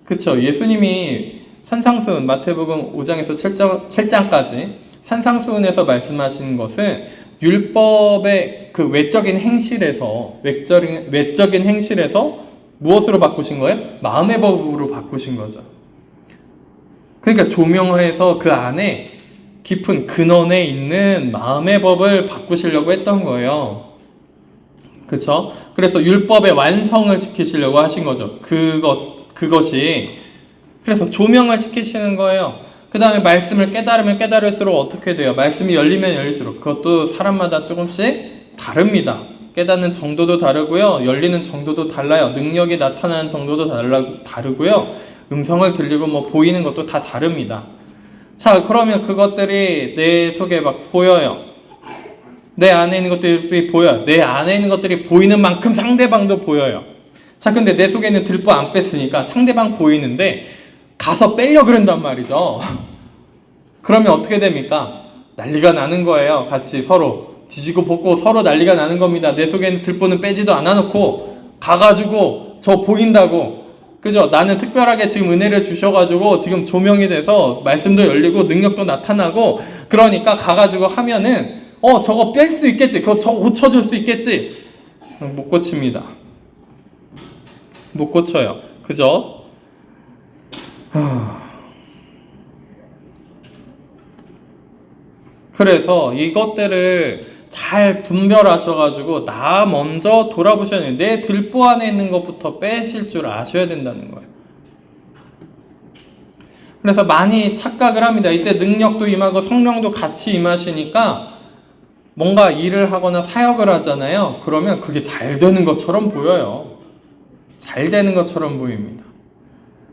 그쵸? 예수님이 산상수훈, 마태복음 5장에서 7장까지 산상수훈에서 말씀하시는 것은 율법의 그 외적인 행실에서 무엇으로 바꾸신 거예요? 마음의 법으로 바꾸신 거죠. 그러니까 조명해서 그 안에 깊은 근원에 있는 마음의 법을 바꾸시려고 했던 거예요. 그쵸? 그래서 율법의 완성을 시키시려고 하신 거죠. 그것이. 그래서 조명을 시키시는 거예요. 그 다음에 말씀을 깨달으면 깨달을수록 어떻게 돼요? 말씀이 열리면 열릴수록. 그것도 사람마다 조금씩 다릅니다. 깨닫는 정도도 다르고요. 열리는 정도도 달라요. 능력이 나타나는 정도도 다르고요. 음성을 들리고 뭐 보이는 것도 다 다릅니다. 자, 그러면 그것들이 내 속에 막 보여요. 내 안에 있는 것들이 보여요. 내 안에 있는 것들이 보이는 만큼 상대방도 보여요. 자, 근데 내 속에 있는 들보 안 뺐으니까 상대방 보이는데 가서 빼려 그런단 말이죠. 그러면 어떻게 됩니까? 난리가 나는 거예요. 같이 서로 뒤지고 볶고 서로 난리가 나는 겁니다. 내 속에 있는 들보는 빼지도 않아놓고 가가지고 저 보인다고. 그죠? 나는 특별하게 지금 은혜를 주셔가지고 지금 조명이 돼서 말씀도 열리고 능력도 나타나고 그러니까 가가지고 하면은 저거 뺄 수 있겠지. 저거 고쳐줄 수 있겠지. 못 고칩니다. 못 고쳐요. 그죠? 그래서 이것들을 잘 분별하셔가지고 나 먼저 돌아보셔야 돼요. 내 들보 안에 있는 것부터 빼실 줄 아셔야 된다는 거예요. 그래서 많이 착각을 합니다. 이때 능력도 임하고 성령도 같이 임하시니까 뭔가 일을 하거나 사역을 하잖아요. 그러면 그게 잘 되는 것처럼 보여요. 잘 되는 것처럼 보입니다.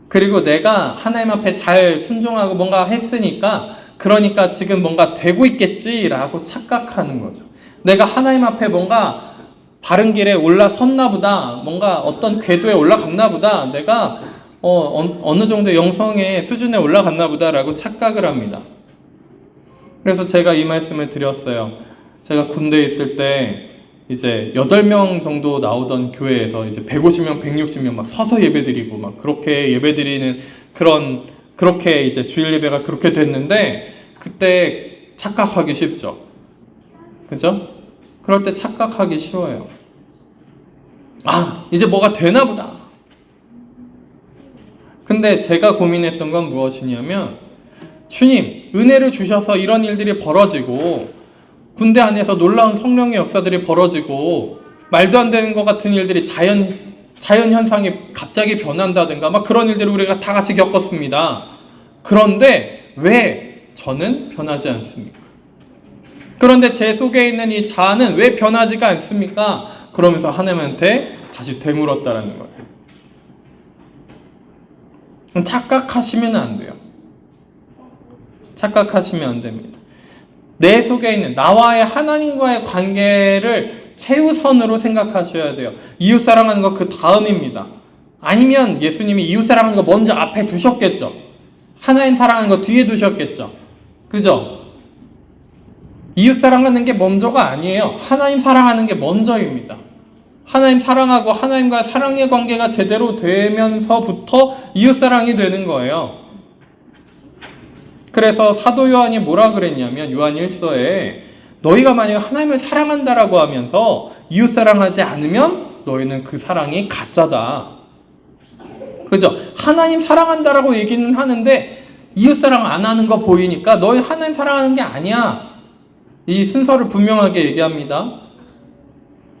그리고 내가 하나님 앞에 잘 순종하고 뭔가 했으니까 그러니까 지금 뭔가 되고 있겠지라고 착각하는 거죠. 내가 하나님 앞에 뭔가 바른 길에 올라섰나 보다. 뭔가 어떤 궤도에 올라갔나 보다. 내가 어느 정도 영성의 수준에 올라갔나 보다라고 착각을 합니다. 그래서 제가 이 말씀을 드렸어요. 제가 군대에 있을 때 이제 8명 정도 나오던 교회에서 이제 150명, 160명 막 서서 예배드리고 막 그렇게 예배드리는 그렇게 이제 주일 예배가 그렇게 됐는데 그때 착각하기 쉽죠. 그죠? 그럴 때 착각하기 쉬워요. 아, 이제 뭐가 되나 보다. 근데 제가 고민했던 건 무엇이냐면 주님, 은혜를 주셔서 이런 일들이 벌어지고 군대 안에서 놀라운 성령의 역사들이 벌어지고 말도 안 되는 것 같은 일들이 자연 현상이 갑자기 변한다든가 막 그런 일들을 우리가 다 같이 겪었습니다. 그런데 왜 저는 변하지 않습니까? 그런데 제 속에 있는 이 자아는 왜 변하지가 않습니까? 그러면서 하나님한테 다시 되물었다라는 거예요. 착각하시면 안 돼요. 착각하시면 안 됩니다. 내 속에 있는 나와의 하나님과의 관계를 최우선으로 생각하셔야 돼요. 이웃 사랑하는 거 그 다음입니다. 아니면 예수님이 이웃 사랑하는 거 먼저 앞에 두셨겠죠. 하나님 사랑하는 거 뒤에 두셨겠죠. 그죠? 이웃 사랑하는 게 먼저가 아니에요. 하나님 사랑하는 게 먼저입니다. 하나님 사랑하고 하나님과 사랑의 관계가 제대로 되면서부터 이웃 사랑이 되는 거예요. 그래서 사도 요한이 뭐라 그랬냐면 요한 1서에 너희가 만약 하나님을 사랑한다라고 하면서 이웃 사랑하지 않으면 너희는 그 사랑이 가짜다. 그죠? 하나님 사랑한다라고 얘기는 하는데 이웃 사랑 안 하는 거 보이니까 너희 하나님 사랑하는 게 아니야. 이 순서를 분명하게 얘기합니다.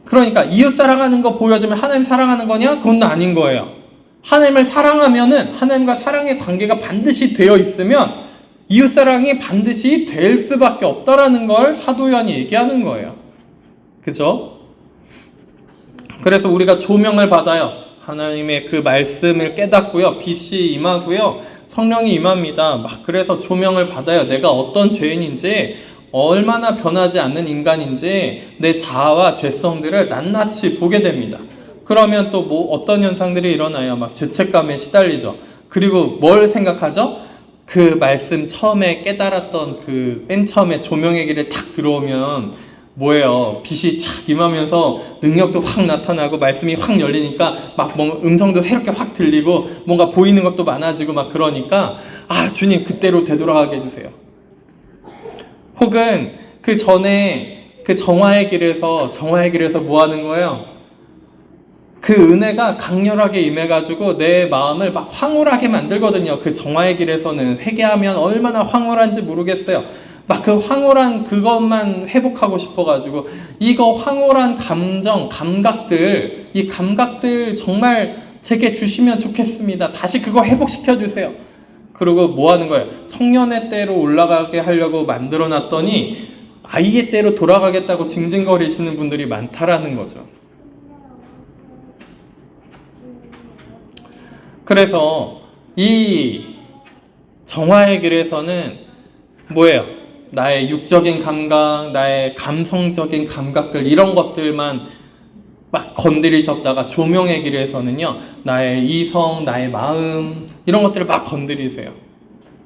그러니까 이웃 사랑하는 거 보여주면 하나님 사랑하는 거냐? 그건 아닌 거예요. 하나님을 사랑하면은 하나님과 사랑의 관계가 반드시 되어 있으면 이웃 사랑이 반드시 될 수밖에 없다라는 걸 사도 요한이 얘기하는 거예요. 그죠? 그래서 우리가 조명을 받아요. 하나님의 그 말씀을 깨닫고요. 빛이 임하고요. 성령이 임합니다. 막 그래서 조명을 받아요. 내가 어떤 죄인인지, 얼마나 변하지 않는 인간인지 내 자아와 죄성들을 낱낱이 보게 됩니다. 그러면 또 뭐 어떤 현상들이 일어나요? 막 죄책감에 시달리죠. 그리고 뭘 생각하죠? 그 말씀 처음에 깨달았던 그 맨 처음에 조명의 길에 탁 들어오면 뭐예요? 빛이 착 임하면서 능력도 확 나타나고 말씀이 확 열리니까 막 뭔가 음성도 새롭게 확 들리고 뭔가 보이는 것도 많아지고 막 그러니까 아 주님 그때로 되돌아가게 해주세요. 혹은 그 전에 그 정화의 길에서 뭐 하는 거예요? 그 은혜가 강렬하게 임해가지고 내 마음을 막 황홀하게 만들거든요. 그 정화의 길에서는 회개하면 얼마나 황홀한지 모르겠어요. 막 그 황홀한 그것만 회복하고 싶어가지고 이거 황홀한 감정, 감각들, 이 감각들 정말 제게 주시면 좋겠습니다. 다시 그거 회복시켜주세요. 그리고 뭐 하는 거예요? 청년의 때로 올라가게 하려고 만들어놨더니 아이의 때로 돌아가겠다고 징징거리시는 분들이 많다라는 거죠. 그래서 이 정화의 길에서는 뭐예요? 나의 육적인 감각, 나의 감성적인 감각들 이런 것들만 막 건드리셨다가 조명의 길에서는요, 나의 이성, 나의 마음 이런 것들을 막 건드리세요.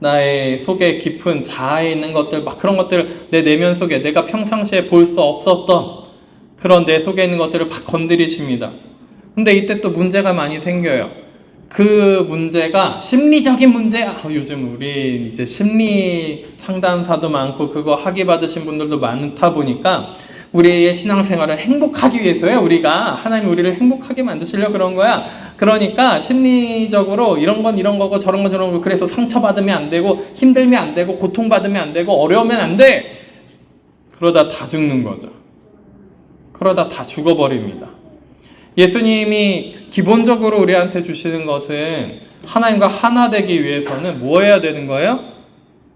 나의 속에 깊은 자아에 있는 것들, 막 그런 것들을 내 내면 속에 내가 평상시에 볼 수 없었던 그런 내 속에 있는 것들을 막 건드리십니다. 근데 이때 또 문제가 많이 생겨요. 그 문제가 심리적인 문제야. 요즘 우리 이제 심리 상담사도 많고 그거 학위 받으신 분들도 많다 보니까 우리의 신앙생활을 행복하기 위해서요. 우리가 하나님 우리를 행복하게 만드시려고 그런 거야. 그러니까 심리적으로 이런 건 이런 거고 저런 건 저런 거고 그래서 상처받으면 안 되고 힘들면 안 되고 고통받으면 안 되고 어려우면 안 돼. 그러다 다 죽는 거죠. 그러다 다 죽어버립니다. 예수님이 기본적으로 우리한테 주시는 것은 하나님과 하나 되기 위해서는 뭐 해야 되는 거예요?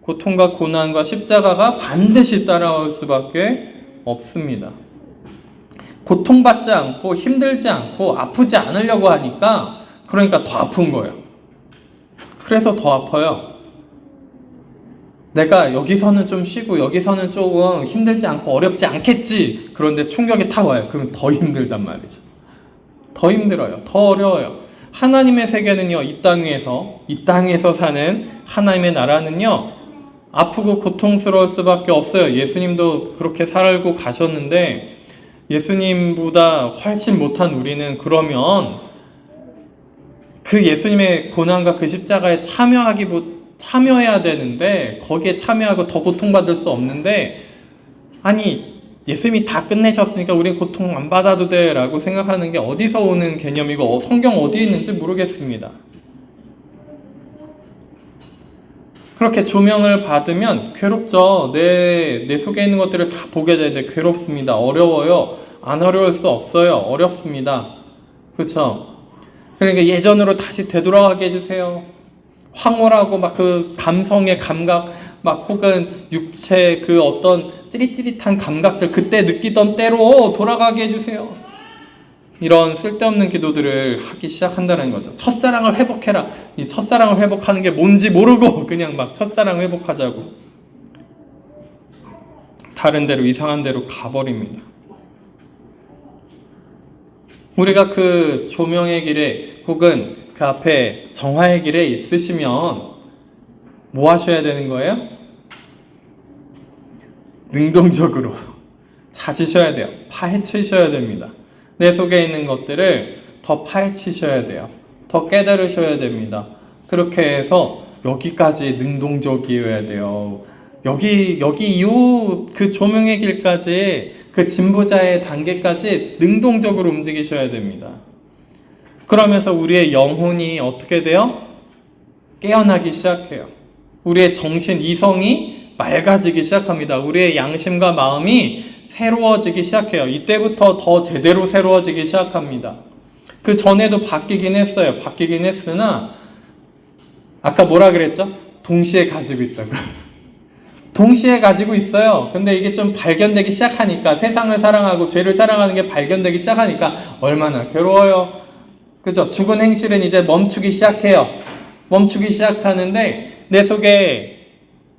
고통과 고난과 십자가가 반드시 따라올 수밖에 없습니다. 고통받지 않고 힘들지 않고 아프지 않으려고 하니까 그러니까 더 아픈 거예요. 그래서 더 아파요. 내가 여기서는 좀 쉬고 여기서는 조금 힘들지 않고 어렵지 않겠지. 그런데 충격이 탁 와요. 그러면 더 힘들단 말이죠. 더 힘들어요. 더 어려워요. 하나님의 세계는요, 이 땅에서 사는 하나님의 나라는요, 아프고 고통스러울 수밖에 없어요. 예수님도 그렇게 살고 가셨는데, 예수님보다 훨씬 못한 우리는 그러면 그 예수님의 고난과 그 십자가에 참여해야 되는데, 거기에 참여하고 더 고통받을 수 없는데, 아니, 예수님이 다 끝내셨으니까 우린 고통 안 받아도 돼 라고 생각하는 게 어디서 오는 개념이고 성경 어디에 있는지 모르겠습니다. 그렇게 조명을 받으면 괴롭죠. 내 속에 있는 것들을 다 보게 되는데 괴롭습니다. 어려워요. 안 어려울 수 없어요. 어렵습니다. 그렇죠? 그러니까 예전으로 다시 되돌아가게 해주세요. 황홀하고 막 그 감성의 감각 막 혹은 육체 그 어떤 찌릿찌릿한 감각들 그때 느끼던 때로 돌아가게 해주세요. 이런 쓸데없는 기도들을 하기 시작한다는 거죠. 첫사랑을 회복해라. 이 첫사랑을 회복하는 게 뭔지 모르고 그냥 막 첫사랑 회복하자고 다른 데로 이상한 데로 가버립니다. 우리가 그 조명의 길에 혹은 그 앞에 정화의 길에 있으시면 뭐 하셔야 되는 거예요? 능동적으로 찾으셔야 돼요. 파헤치셔야 됩니다. 내 속에 있는 것들을 더 파헤치셔야 돼요. 더 깨달으셔야 됩니다. 그렇게 해서 여기까지 능동적이어야 돼요. 여기 이후 그 조명의 길까지 그 진보자의 단계까지 능동적으로 움직이셔야 됩니다. 그러면서 우리의 영혼이 어떻게 돼요? 깨어나기 시작해요. 우리의 정신, 이성이 맑아지기 시작합니다. 우리의 양심과 마음이 새로워지기 시작해요. 이때부터 더 제대로 새로워지기 시작합니다. 그 전에도 바뀌긴 했어요. 바뀌긴 했으나 아까 뭐라 그랬죠? 동시에 가지고 있다고. 동시에 가지고 있어요. 근데 이게 좀 발견되기 시작하니까 세상을 사랑하고 죄를 사랑하는 게 발견되기 시작하니까 얼마나 괴로워요. 그죠? 죽은 행실은 이제 멈추기 시작해요. 멈추기 시작하는데 내 속에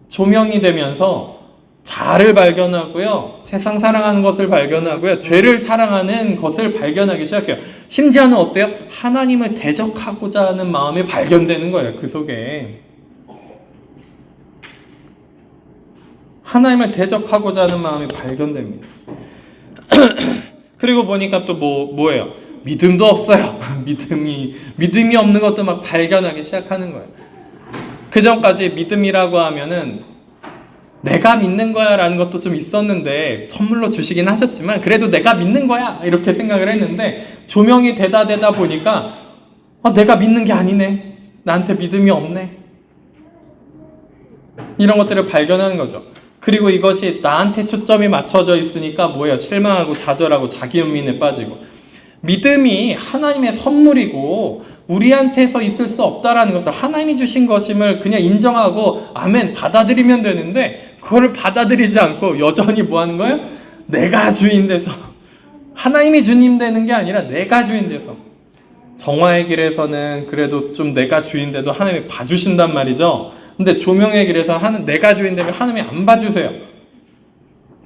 조명이 되면서 자아를 발견하고요. 세상 사랑하는 것을 발견하고요. 죄를 사랑하는 것을 발견하기 시작해요. 심지어는 어때요? 하나님을 대적하고자 하는 마음이 발견되는 거예요. 그 속에. 하나님을 대적하고자 하는 마음이 발견됩니다. 그리고 보니까 또 뭐예요? 믿음도 없어요. 믿음이 없는 것도 막 발견하기 시작하는 거예요. 그 전까지 믿음이라고 하면은 내가 믿는 거야 라는 것도 좀 있었는데, 선물로 주시긴 하셨지만 그래도 내가 믿는 거야 이렇게 생각을 했는데, 조명이 되다 보니까 내가 믿는 게 아니네, 나한테 믿음이 없네, 이런 것들을 발견하는 거죠. 그리고 이것이 나한테 초점이 맞춰져 있으니까 뭐예요? 실망하고 좌절하고 자기연민에 빠지고. 믿음이 하나님의 선물이고 우리한테서 있을 수 없다라는 것을, 하나님이 주신 것임을 그냥 인정하고 아멘 받아들이면 되는데, 그거를 받아들이지 않고 여전히 뭐 하는 거예요? 내가 주인 돼서, 하나님이 주님 되는 게 아니라 내가 주인 돼서. 정화의 길에서는 그래도 좀 내가 주인 돼도 하나님이 봐주신단 말이죠. 근데 조명의 길에서 내가 주인 되면 하나님이 안 봐주세요.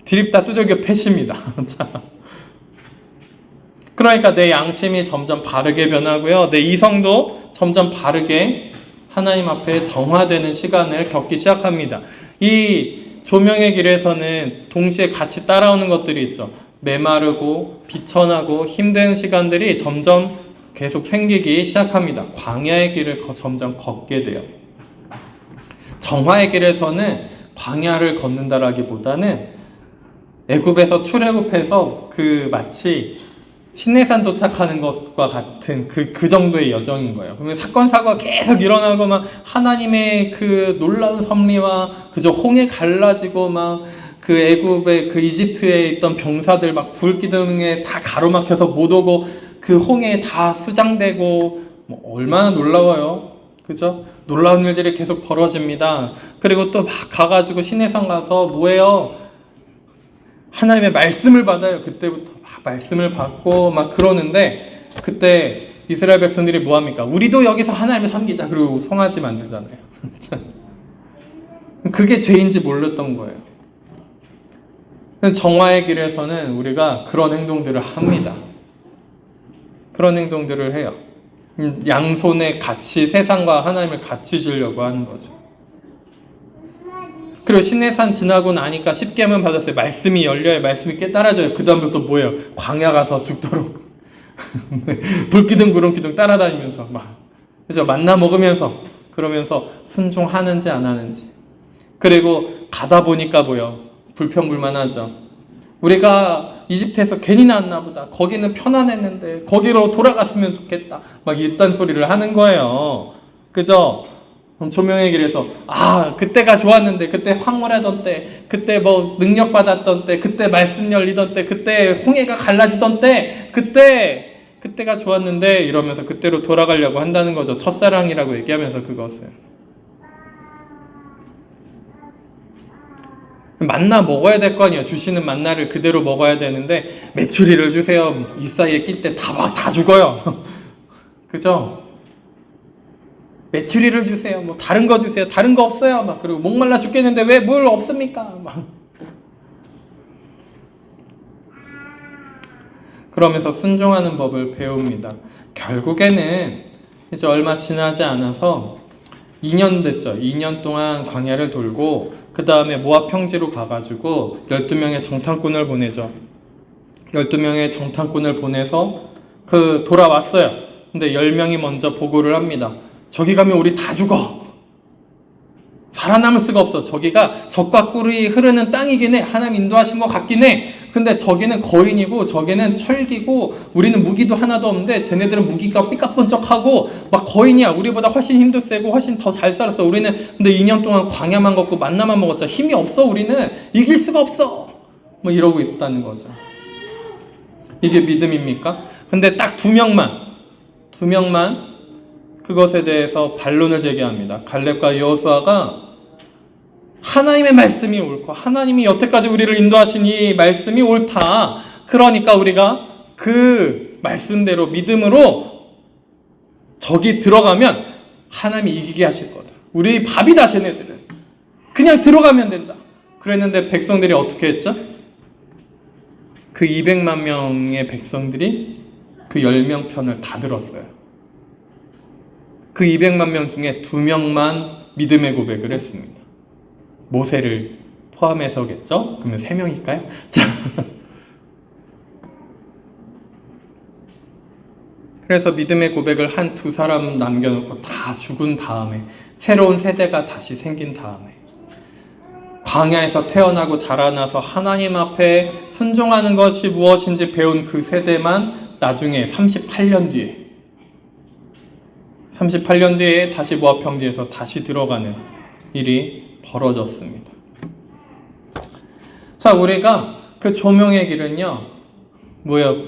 드립다 두들겨 패십니다. 그러니까 내 양심이 점점 바르게 변하고요, 내 이성도 점점 바르게 하나님 앞에 정화되는 시간을 겪기 시작합니다. 이 조명의 길에서는 동시에 같이 따라오는 것들이 있죠. 메마르고 비천하고 힘든 시간들이 점점 계속 생기기 시작합니다. 광야의 길을 점점 걷게 돼요. 정화의 길에서는 광야를 걷는다라기보다는 애굽에서 출애굽해서 마치 시내산 도착하는 것과 같은 그 정도의 여정인 거예요. 그러면 사건 사고가 계속 일어나고 막 하나님의 그 놀라운 섭리와 그저 홍해 갈라지고 막 그 애굽의 그 이집트에 있던 병사들 막 불기둥에 다 가로막혀서 못 오고 그 홍해에 다 수장되고, 얼마나 놀라워요. 그죠? 놀라운 일들이 계속 벌어집니다. 그리고 또 막 가가지고 시내산 가서 뭐예요? 하나님의 말씀을 받아요. 그때부터 막 말씀을 받고 막 그러는데, 그때 이스라엘 백성들이 뭐 합니까? 우리도 여기서 하나님을 섬기자. 그리고 송아지 만들잖아요. 그게 죄인지 몰랐던 거예요. 정화의 길에서는 우리가 그런 행동들을 합니다. 그런 행동들을 해요. 양손에 같이 세상과 하나님을 같이 주려고 하는 거죠. 그리고 시내산 지나고 나니까 10계명 받았어요. 말씀이 열려요. 말씀이 깨달아져요. 그 다음부터 뭐예요? 광야 가서 죽도록 불기둥 구름기둥 따라다니면서 그죠? 만나 먹으면서, 그러면서 순종하는지 안 하는지. 그리고 가다 보니까 뭐예요? 불평불만하죠. 우리가 이집트에서 괜히 나왔나 보다. 거기는 편안했는데 거기로 돌아갔으면 좋겠다. 막 이딴 소리를 하는 거예요. 그죠? 조명의 길에서 그때가 좋았는데, 그때 황홀하던 때, 그때 뭐 능력 받았던 때, 그때 말씀 열리던 때, 그때 홍해가 갈라지던 때, 그때가 좋았는데 이러면서 그때로 돌아가려고 한다는 거죠. 첫사랑이라고 얘기하면서 그것을. 만나 먹어야 될 거 아니에요. 주시는 만나를 그대로 먹어야 되는데, 메추리를 주세요. 이 사이에 낄 때 다 죽어요. 그죠? 메추리를 주세요. 뭐 다른 거 주세요. 다른 거 없어요. 그리고 목말라 죽겠는데 왜 물 없습니까? 그러면서 순종하는 법을 배웁니다. 결국에는 이제 얼마 지나지 않아서 2년 됐죠. 2년 동안 광야를 돌고 그 다음에 모압 평지로 가가지고 12명의 정탐꾼을 보내죠. 12명의 정탐꾼을 보내서 돌아왔어요. 근데 10명이 먼저 보고를 합니다. 저기 가면 우리 다 죽어. 살아남을 수가 없어. 저기가 적과 꿀이 흐르는 땅이긴 해. 하나님 인도하신 것 같긴 해. 근데 저기는 거인이고 저기는 철기고 우리는 무기도 하나도 없는데 쟤네들은 무기가 삐까뻔쩍하고 막 거인이야. 우리보다 훨씬 힘도 세고 훨씬 더 잘 살았어. 우리는 근데 2년 동안 광야만 걷고 만나만 먹었자 힘이 없어. 우리는 이길 수가 없어. 뭐 이러고 있었다는 거죠. 이게 믿음입니까? 근데 딱 두 명만 그것에 대해서 반론을 제기합니다. 갈렙과 여호수아가 하나님의 말씀이 옳고 하나님이 여태까지 우리를 인도하신 이 말씀이 옳다. 그러니까 우리가 그 말씀대로 믿음으로 저기 들어가면 하나님이 이기게 하실 거다. 우리 밥이다 쟤네들은. 그냥 들어가면 된다. 그랬는데 백성들이 어떻게 했죠? 그 200만 명의 백성들이 그 10명 편을 다 들었어요. 그 200만 명 중에 2명만 믿음의 고백을 했습니다. 모세를 포함해서겠죠? 그러면 3명일까요? 자. 그래서 믿음의 고백을 한 2사람 남겨놓고 다 죽은 다음에 새로운 세대가 다시 생긴 다음에 광야에서 태어나고 자라나서 하나님 앞에 순종하는 것이 무엇인지 배운 그 세대만 나중에 38년 뒤에 다시 모압 평지에서 다시 들어가는 일이 벌어졌습니다. 자, 우리가 그 조명의 길은요,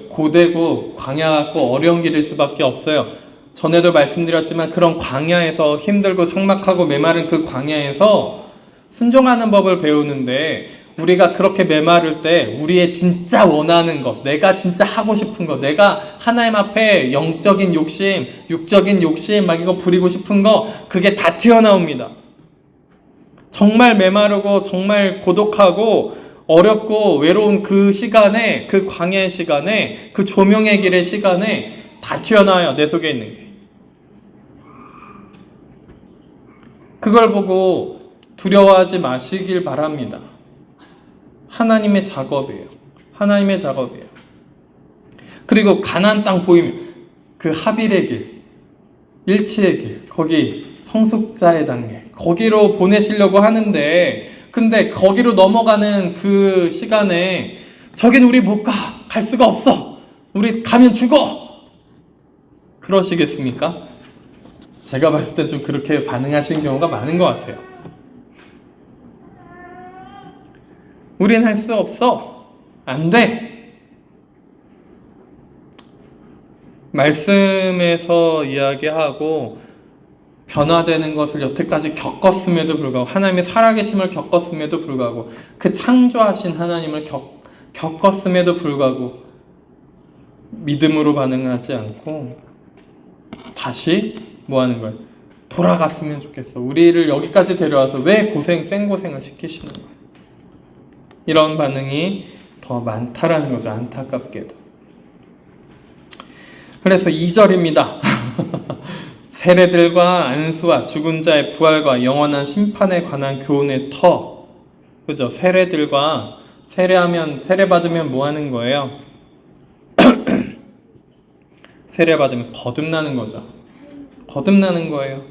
고되고 광야 같고 어려운 길일 수밖에 없어요. 전에도 말씀드렸지만 그런 광야에서 힘들고 삭막하고 메마른 그 광야에서 순종하는 법을 배우는데, 우리가 그렇게 메마를 때 우리의 진짜 원하는 것, 내가 진짜 하고 싶은 것, 내가 하나님 앞에 영적인 욕심, 육적인 욕심 막 이거 부리고 싶은 거, 그게 다 튀어나옵니다. 정말 메마르고 정말 고독하고 어렵고 외로운 그 시간에, 그 광야의 시간에, 그 조명의 길의 시간에 다 튀어나와요. 내 속에 있는 게. 그걸 보고 두려워하지 마시길 바랍니다. 하나님의 작업이에요. 하나님의 작업이에요. 그리고 가나안 땅 보이면 그 하빌의 길, 일치의 길, 거기 성숙자의 단계, 거기로 보내시려고 하는데, 근데 거기로 넘어가는 그 시간에 저긴 우리 못 가, 갈 수가 없어, 우리 가면 죽어, 그러시겠습니까? 제가 봤을 때 좀 그렇게 반응하시는 경우가 많은 것 같아요. 우린 할 수 없어, 안 돼. 말씀에서 이야기하고 변화되는 것을 여태까지 겪었음에도 불구하고, 하나님의 살아계심을 겪었음에도 불구하고, 그 창조하신 하나님을 겪었음에도 불구하고 믿음으로 반응하지 않고 다시 뭐 하는 거예요? 돌아갔으면 좋겠어. 우리를 여기까지 데려와서 왜 생고생을 시키시는 거예요? 이런 반응이 더 많다라는 거죠. 안타깝게도. 그래서 2절입니다. 세례들과 안수와 죽은 자의 부활과 영원한 심판에 관한 교훈의 터. 그죠? 세례들과, 세례받으면 뭐 하는 거예요? 세례받으면 거듭나는 거죠. 거듭나는 거예요.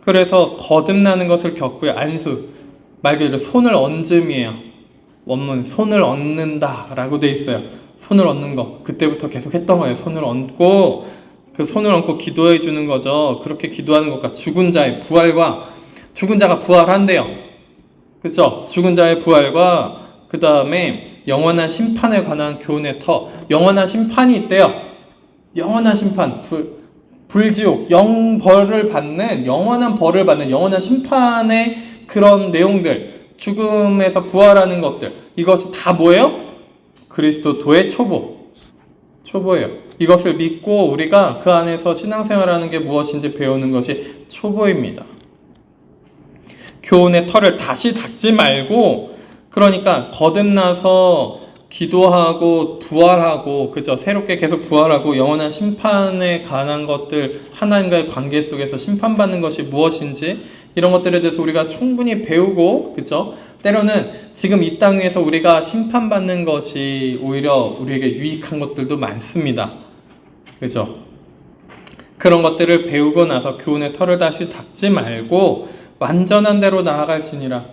그래서 거듭나는 것을 겪고요. 안수, 말 그대로 손을 얹음이에요. 원문 손을 얹는다 라고 돼 있어요. 손을 얹는 거, 그때부터 계속 했던 거예요. 손을 얹고, 그 손을 얹고 기도해 주는 거죠. 그렇게 기도하는 것과 죽은 자의 부활과, 죽은 자가 부활한대요. 그쵸? 죽은 자의 부활과 그 다음에 영원한 심판에 관한 교훈의 터. 영원한 심판이 있대요. 영원한 심판, 불지옥, 영원한 벌을 받는 영원한 심판의 그런 내용들, 죽음에서 부활하는 것들, 이것이 다 뭐예요? 그리스도의 초보예요. 이것을 믿고 우리가 그 안에서 신앙생활하는 게 무엇인지 배우는 것이 초보입니다. 교훈의 털을 다시 닫지 말고, 그러니까 거듭나서 기도하고 부활하고, 그죠? 새롭게 계속 부활하고 영원한 심판에 관한 것들, 하나님과의 관계 속에서 심판받는 것이 무엇인지, 이런 것들에 대해서 우리가 충분히 배우고, 그죠? 때로는 지금 이 땅 위에서 우리가 심판받는 것이 오히려 우리에게 유익한 것들도 많습니다. 그죠? 그런 것들을 배우고 나서 교훈의 털을 다시 닫지 말고 완전한 대로 나아갈지니라.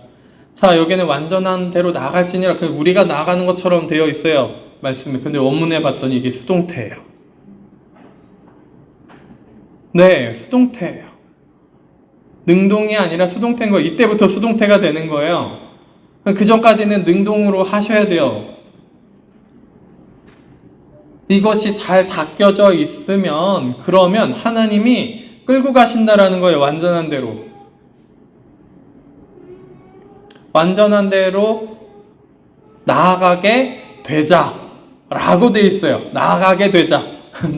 자, 여기는 완전한 대로 나아갈지니라. 우리가 나아가는 것처럼 되어 있어요, 말씀이. 근데 원문에 봤더니 이게 수동태예요. 네, 수동태예요. 능동이 아니라 수동태인 거예요. 이때부터 수동태가 되는 거예요. 그 전까지는 능동으로 하셔야 돼요. 이것이 잘 닦여져 있으면, 그러면 하나님이 끌고 가신다라는 거예요. 완전한 대로. 완전한 대로 나아가게 되자라고 돼 있어요. 나아가게 되자.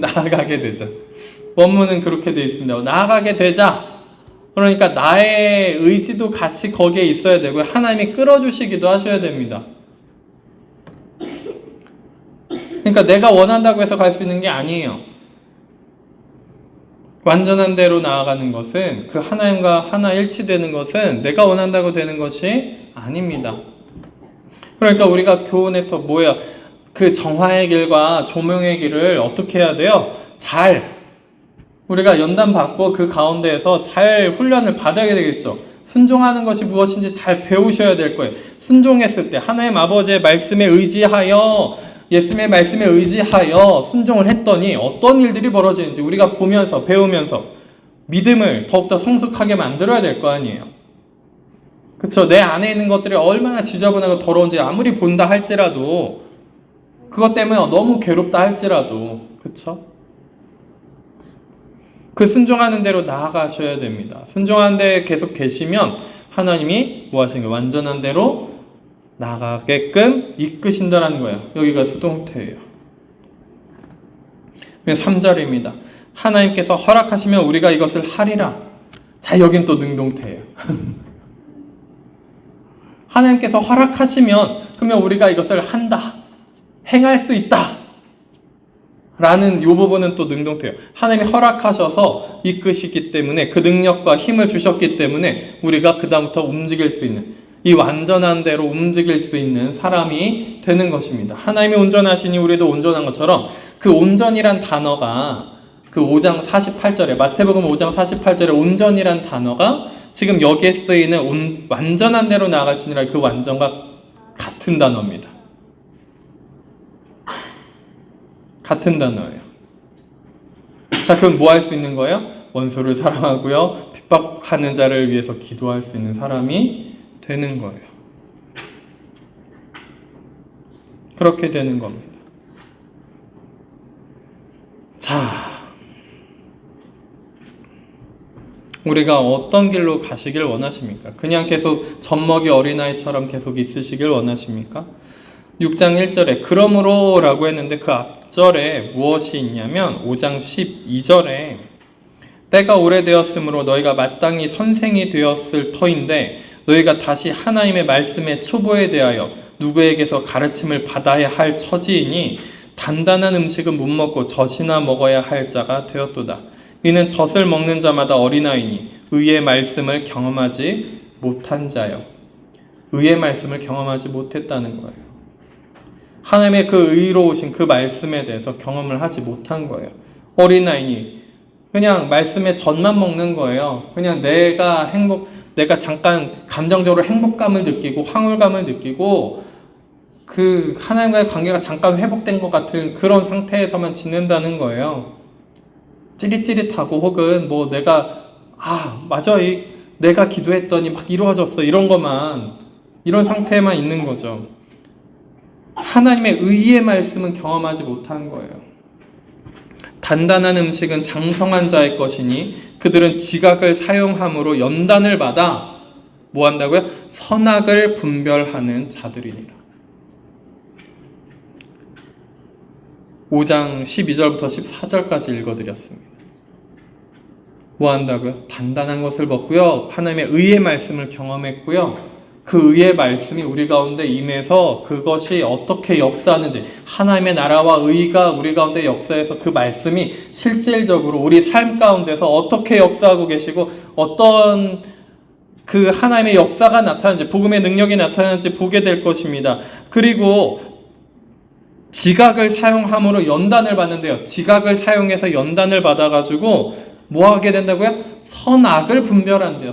나아가게 되자. 원문은 그렇게 돼 있습니다. 나아가게 되자. 그러니까 나의 의지도 같이 거기에 있어야 되고요. 하나님이 끌어주시기도 하셔야 됩니다. 그러니까 내가 원한다고 해서 갈 수 있는 게 아니에요. 완전한 대로 나아가는 것은, 그 하나님과 하나 일치되는 것은 내가 원한다고 되는 것이 아닙니다. 그러니까 우리가 교훈의 터, 그 정화의 길과 조명의 길을 어떻게 해야 돼요? 우리가 연단 받고 그 가운데에서 잘 훈련을 받아야 되겠죠. 순종하는 것이 무엇인지 잘 배우셔야 될 거예요. 순종했을 때 하나님 아버지의 말씀에 의지하여 예수님의 말씀에 의지하여 순종을 했더니 어떤 일들이 벌어지는지 우리가 보면서 배우면서 믿음을 더욱더 성숙하게 만들어야 될 거 아니에요. 그렇죠? 내 안에 있는 것들이 얼마나 지저분하고 더러운지 아무리 본다 할지라도 그것 때문에 너무 괴롭다 할지라도 그렇죠? 그 순종하는 대로 나아가셔야 됩니다. 순종하는 데 계속 계시면 하나님이 뭐 하신 거예요? 완전한 대로 나가게끔 이끄신다라는 거예요. 여기가 수동태예요. 3절입니다. 하나님께서 허락하시면 우리가 이것을 하리라. 자, 여긴 또 능동태예요. 하나님께서 허락하시면 그러면 우리가 이것을 한다. 행할 수 있다. 라는 이 부분은 또 능동태예요. 하나님이 허락하셔서 이끄시기 때문에 그 능력과 힘을 주셨기 때문에 우리가 그 다음부터 움직일 수 있는 이 완전한 대로 움직일 수 있는 사람이 되는 것입니다. 하나님이 온전하시니 우리도 온전한 것처럼 그 온전이란 단어가 그 5장 48절에 마태복음 5장 48절에 온전이란 단어가 지금 여기에 쓰이는 완전한 대로 나아갈지니라 그 완전과 같은 단어입니다. 같은 단어예요. 자, 그럼 뭐 할 수 있는 거예요? 원수를 사랑하고요. 핍박하는 자를 위해서 기도할 수 있는 사람이 되는 거예요. 그렇게 되는 겁니다. 자, 우리가 어떤 길로 가시길 원하십니까? 그냥 계속 젖먹이 어린아이처럼 계속 있으시길 원하십니까? 6장 1절에 그러므로 라고 했는데 그 앞절에 무엇이 있냐면 5장 12절에 때가 오래되었으므로 너희가 마땅히 선생이 되었을 터인데 너희가 다시 하나님의 말씀의 초보에 대하여 누구에게서 가르침을 받아야 할 처지이니 단단한 음식은 못 먹고 젖이나 먹어야 할 자가 되었도다. 이는 젖을 먹는 자마다 어린아이니 의의 말씀을 경험하지 못한 자요. 의의 말씀을 경험하지 못했다는 거예요. 하나님의 그 의로우신 그 말씀에 대해서 경험을 하지 못한 거예요. 어린아이니 그냥 말씀의 젖만 먹는 거예요. 그냥 내가 잠깐 감정적으로 행복감을 느끼고 황홀감을 느끼고 그 하나님과의 관계가 잠깐 회복된 것 같은 그런 상태에서만 지낸다는 거예요. 찌릿찌릿하고 혹은 뭐 맞아 내가 기도했더니 막 이루어졌어 이런 상태에만 있는 거죠. 하나님의 의의 말씀은 경험하지 못한 거예요. 단단한 음식은 장성한 자의 것이니 그들은 지각을 사용함으로 연단을 받아 뭐 한다고요? 선악을 분별하는 자들이니라. 5장 12절부터 14절까지 읽어드렸습니다. 뭐 한다고요? 단단한 것을 먹고요. 하나님의 의의 말씀을 경험했고요. 그 의의 말씀이 우리 가운데 임해서 그것이 어떻게 역사하는지 하나님의 나라와 의가 우리 가운데 역사해서 그 말씀이 실질적으로 우리 삶 가운데서 어떻게 역사하고 계시고 어떤 그 하나님의 역사가 나타나는지 복음의 능력이 나타나는지 보게 될 것입니다. 그리고 지각을 사용함으로 연단을 받는데요. 지각을 사용해서 연단을 받아가지고 뭐 하게 된다고요? 선악을 분별한대요.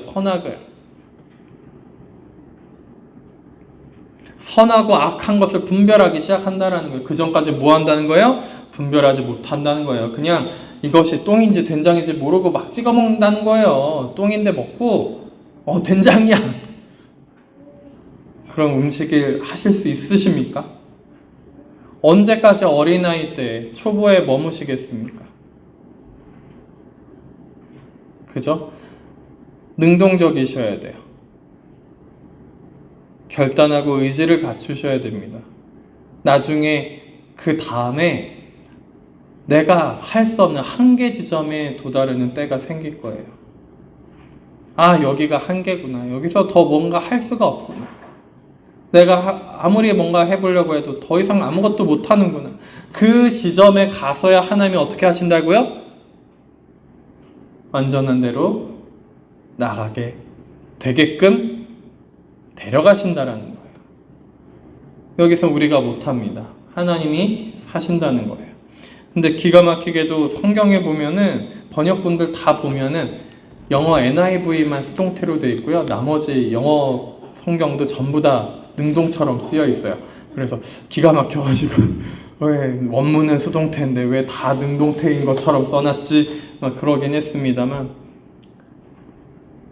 선하고 악한 것을 분별하기 시작한다는 거예요. 그 전까지 뭐 한다는 거예요? 분별하지 못한다는 거예요. 그냥 이것이 똥인지 된장인지 모르고 막 찍어 먹는다는 거예요. 똥인데 먹고 된장이야. 그런 음식을 하실 수 있으십니까? 언제까지 어린아이 때 초보에 머무시겠습니까? 그죠? 능동적이셔야 돼요. 결단하고 의지를 갖추셔야 됩니다. 나중에 그 다음에 내가 할 수 없는 한계 지점에 도달하는 때가 생길 거예요. 여기가 한계구나. 여기서 더 뭔가 할 수가 없구나. 내가 아무리 뭔가 해보려고 해도 더 이상 아무것도 못하는구나. 그 지점에 가서야 하나님이 어떻게 하신다고요? 완전한 대로 나가게 되게끔 데려가신다라는 거예요. 여기서 우리가 못합니다. 하나님이 하신다는 거예요. 근데 기가 막히게도 성경에 보면은 번역본들 다 보면은 영어 NIV만 수동태로 되어 있고요. 나머지 영어 성경도 전부 다 능동처럼 쓰여 있어요. 그래서 기가 막혀가지고 왜 원문은 수동태인데 왜 다 능동태인 것처럼 써놨지? 막 그러긴 했습니다만,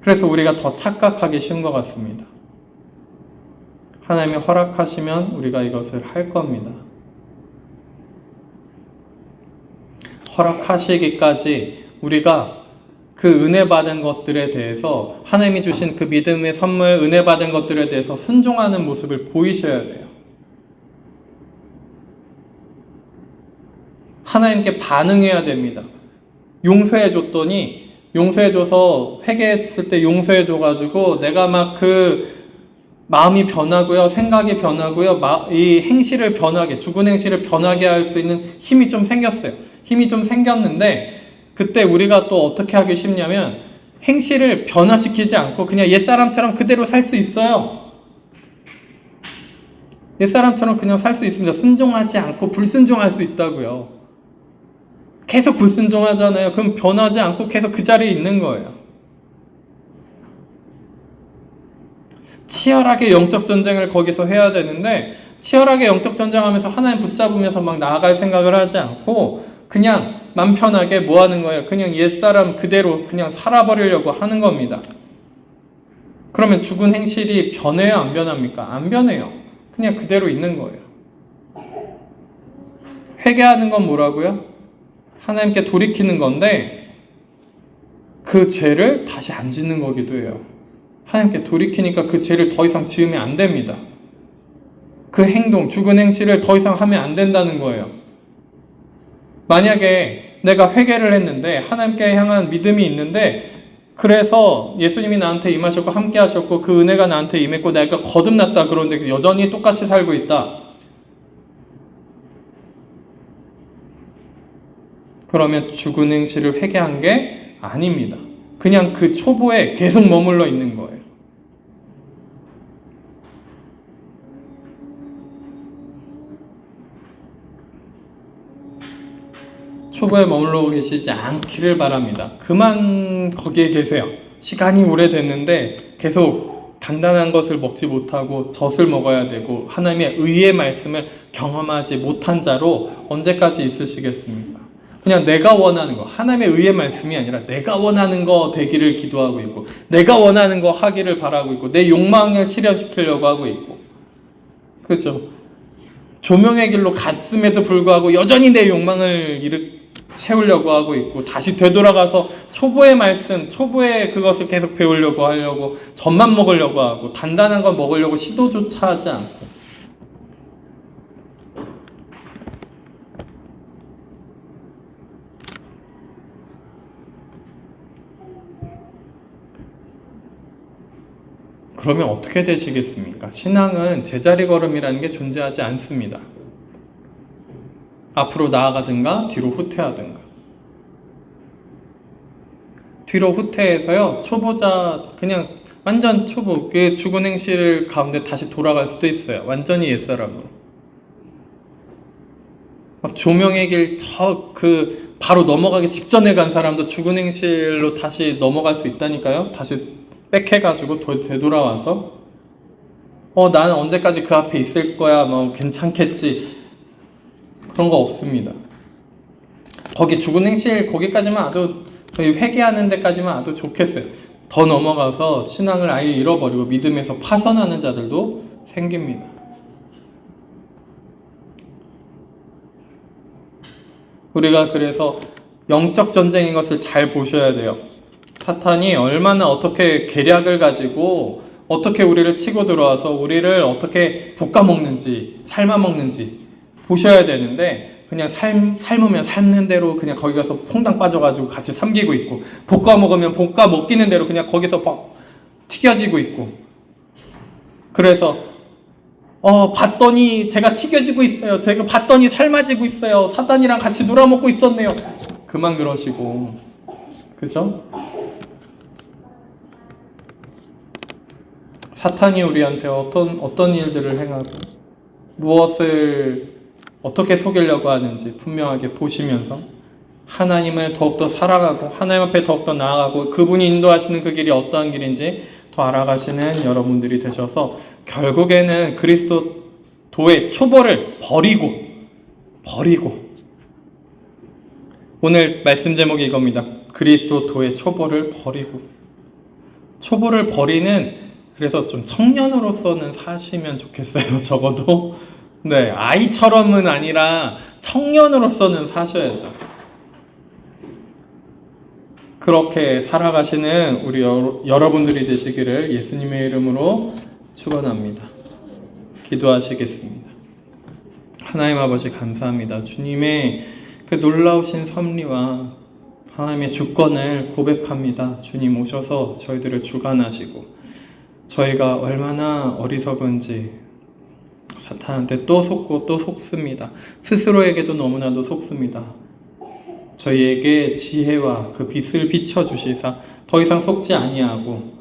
그래서 우리가 더 착각하기 쉬운 것 같습니다. 하나님이 허락하시면 우리가 이것을 할 겁니다. 허락하시기까지 우리가 그 은혜 받은 것들에 대해서, 하나님이 주신 그 믿음의 선물, 은혜 받은 것들에 대해서 순종하는 모습을 보이셔야 돼요. 하나님께 반응해야 됩니다. 용서해 줬더니, 용서해줘서 회개했을 때 용서해줘가지고 내가 막 그 마음이 변하고요, 생각이 변하고요, 이 행실을 변하게, 죽은 행실을 변하게 할 수 있는 힘이 좀 생겼어요. 힘이 좀 생겼는데, 그때 우리가 또 어떻게 하기 쉽냐면 행실을 변화시키지 않고 그냥 옛사람처럼 그대로 살 수 있어요. 옛사람처럼 그냥 살 수 있습니다. 순종하지 않고 불순종할 수 있다고요. 계속 불순종하잖아요. 그럼 변하지 않고 계속 그 자리에 있는 거예요. 치열하게 영적 전쟁을 거기서 해야 되는데, 치열하게 영적 전쟁하면서 하나님 붙잡으면서 막 나아갈 생각을 하지 않고 그냥 맘 편하게 뭐 하는 거예요? 그냥 옛사람 그대로 그냥 살아버리려고 하는 겁니다. 그러면 죽은 행실이 변해요? 안 변합니까? 안 변해요. 그냥 그대로 있는 거예요. 회개하는 건 뭐라고요? 하나님께 돌이키는 건데, 그 죄를 다시 안 짓는 거기도 해요. 하나님께 돌이키니까 그 죄를 더 이상 지으면 안 됩니다. 그 행동, 죽은 행실을 더 이상 하면 안 된다는 거예요. 만약에 내가 회개를 했는데 하나님께 향한 믿음이 있는데, 그래서 예수님이 나한테 임하셨고 함께 하셨고 그 은혜가 나한테 임했고 내가 거듭났다, 그런데 여전히 똑같이 살고 있다, 그러면 죽은 행실을 회개한 게 아닙니다. 그냥 그 초보에 계속 머물러 있는 거예요. 초보에 머물러 계시지 않기를 바랍니다. 그만 거기에 계세요. 시간이 오래됐는데 계속 단단한 것을 먹지 못하고 젖을 먹어야 되고 하나님의 의의 말씀을 경험하지 못한 자로 언제까지 있으시겠습니까? 그냥 내가 원하는 거, 하나님의 의의 말씀이 아니라 내가 원하는 거 되기를 기도하고 있고, 내가 원하는 거 하기를 바라고 있고, 내 욕망을 실현시키려고 하고 있고, 그렇죠? 조명의 길로 갔음에도 불구하고 여전히 내 욕망을 채우려고 하고 있고, 다시 되돌아가서 초보의 말씀, 초보의 그것을 계속 배우려고 하려고, 젖만 먹으려고 하고, 단단한 거 먹으려고 시도조차 하지 않고. 그러면 어떻게 되시겠습니까? 신앙은 제자리 걸음이라는 게 존재하지 않습니다. 앞으로 나아가든가 뒤로 후퇴하든가. 뒤로 후퇴해서요, 초보자, 그냥 완전 초보, 그 죽은 행실 가운데 다시 돌아갈 수도 있어요. 완전히 옛사람으로. 막 조명의 길 바로 넘어가기 직전에 간 사람도 죽은 행실로 다시 넘어갈 수 있다니까요. 다시 빽해가지고 되돌아와서 나는 언제까지 그 앞에 있을 거야, 뭐 괜찮겠지, 그런 거 없습니다. 거기 죽은 행실 거기까지만 와도, 저희 회개하는 데까지만 와도 좋겠어요. 더 넘어가서 신앙을 아예 잃어버리고 믿음에서 파선하는 자들도 생깁니다. 우리가 그래서 영적 전쟁인 것을 잘 보셔야 돼요. 사탄이 얼마나 어떻게 계략을 가지고 어떻게 우리를 치고 들어와서 우리를 어떻게 볶아먹는지, 삶아먹는지 보셔야 되는데, 그냥 삶으면 삶는 대로 그냥 거기 가서 퐁당 빠져가지고 같이 삼기고 있고, 볶아먹으면 볶아먹기는 대로 그냥 거기서 막 튀겨지고 있고, 그래서 봤더니 제가 튀겨지고 있어요, 제가 봤더니 삶아지고 있어요, 사탄이랑 같이 놀아먹고 있었네요. 그만 그러시고, 그죠? 사탄이 우리한테 어떤 일들을 행하고 무엇을 어떻게 속이려고 하는지 분명하게 보시면서 하나님을 더욱더 살아가고 하나님 앞에 더욱더 나아가고 그분이 인도하시는 그 길이 어떠한 길인지 더 알아가시는 여러분들이 되셔서 결국에는 그리스도의 초보를 버리고 오늘 말씀 제목이 이겁니다. 그리스도의 초보를 버리고. 초보를 버리는, 그래서 좀 청년으로서는 사시면 좋겠어요. 적어도 네, 아이처럼은 아니라 청년으로서는 사셔야죠. 그렇게 살아가시는 우리 여러분들이 되시기를 예수님의 이름으로 축원합니다. 기도하시겠습니다. 하나님 아버지 감사합니다. 주님의 그 놀라우신 섭리와 하나님의 주권을 고백합니다. 주님 오셔서 저희들을 주관하시고 저희가 얼마나 어리석은지 사탄한테 또 속고 또 속습니다. 스스로에게도 너무나도 속습니다. 저희에게 지혜와 그 빛을 비춰주시사 더 이상 속지 아니하고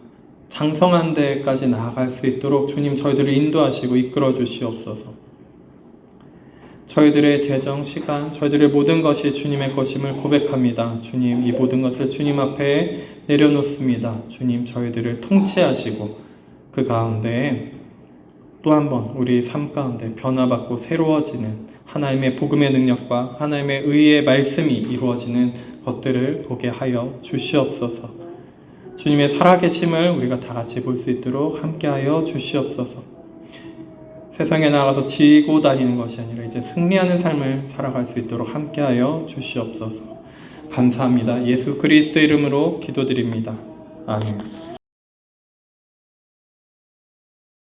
장성한 데까지 나아갈 수 있도록 주님 저희들을 인도하시고 이끌어 주시옵소서. 저희들의 재정, 시간, 저희들의 모든 것이 주님의 것임을 고백합니다. 주님, 이 모든 것을 주님 앞에 내려놓습니다. 주님, 저희들을 통치하시고 그 가운데 또 한 번 우리 삶 가운데 변화받고 새로워지는 하나님의 복음의 능력과 하나님의 의의 말씀이 이루어지는 것들을 보게 하여 주시옵소서. 주님의 살아계심을 우리가 다 같이 볼 수 있도록 함께하여 주시옵소서. 세상에 나가서 지고 다니는 것이 아니라 이제 승리하는 삶을 살아갈 수 있도록 함께하여 주시옵소서. 감사합니다. 예수 그리스도 이름으로 기도드립니다. 아멘.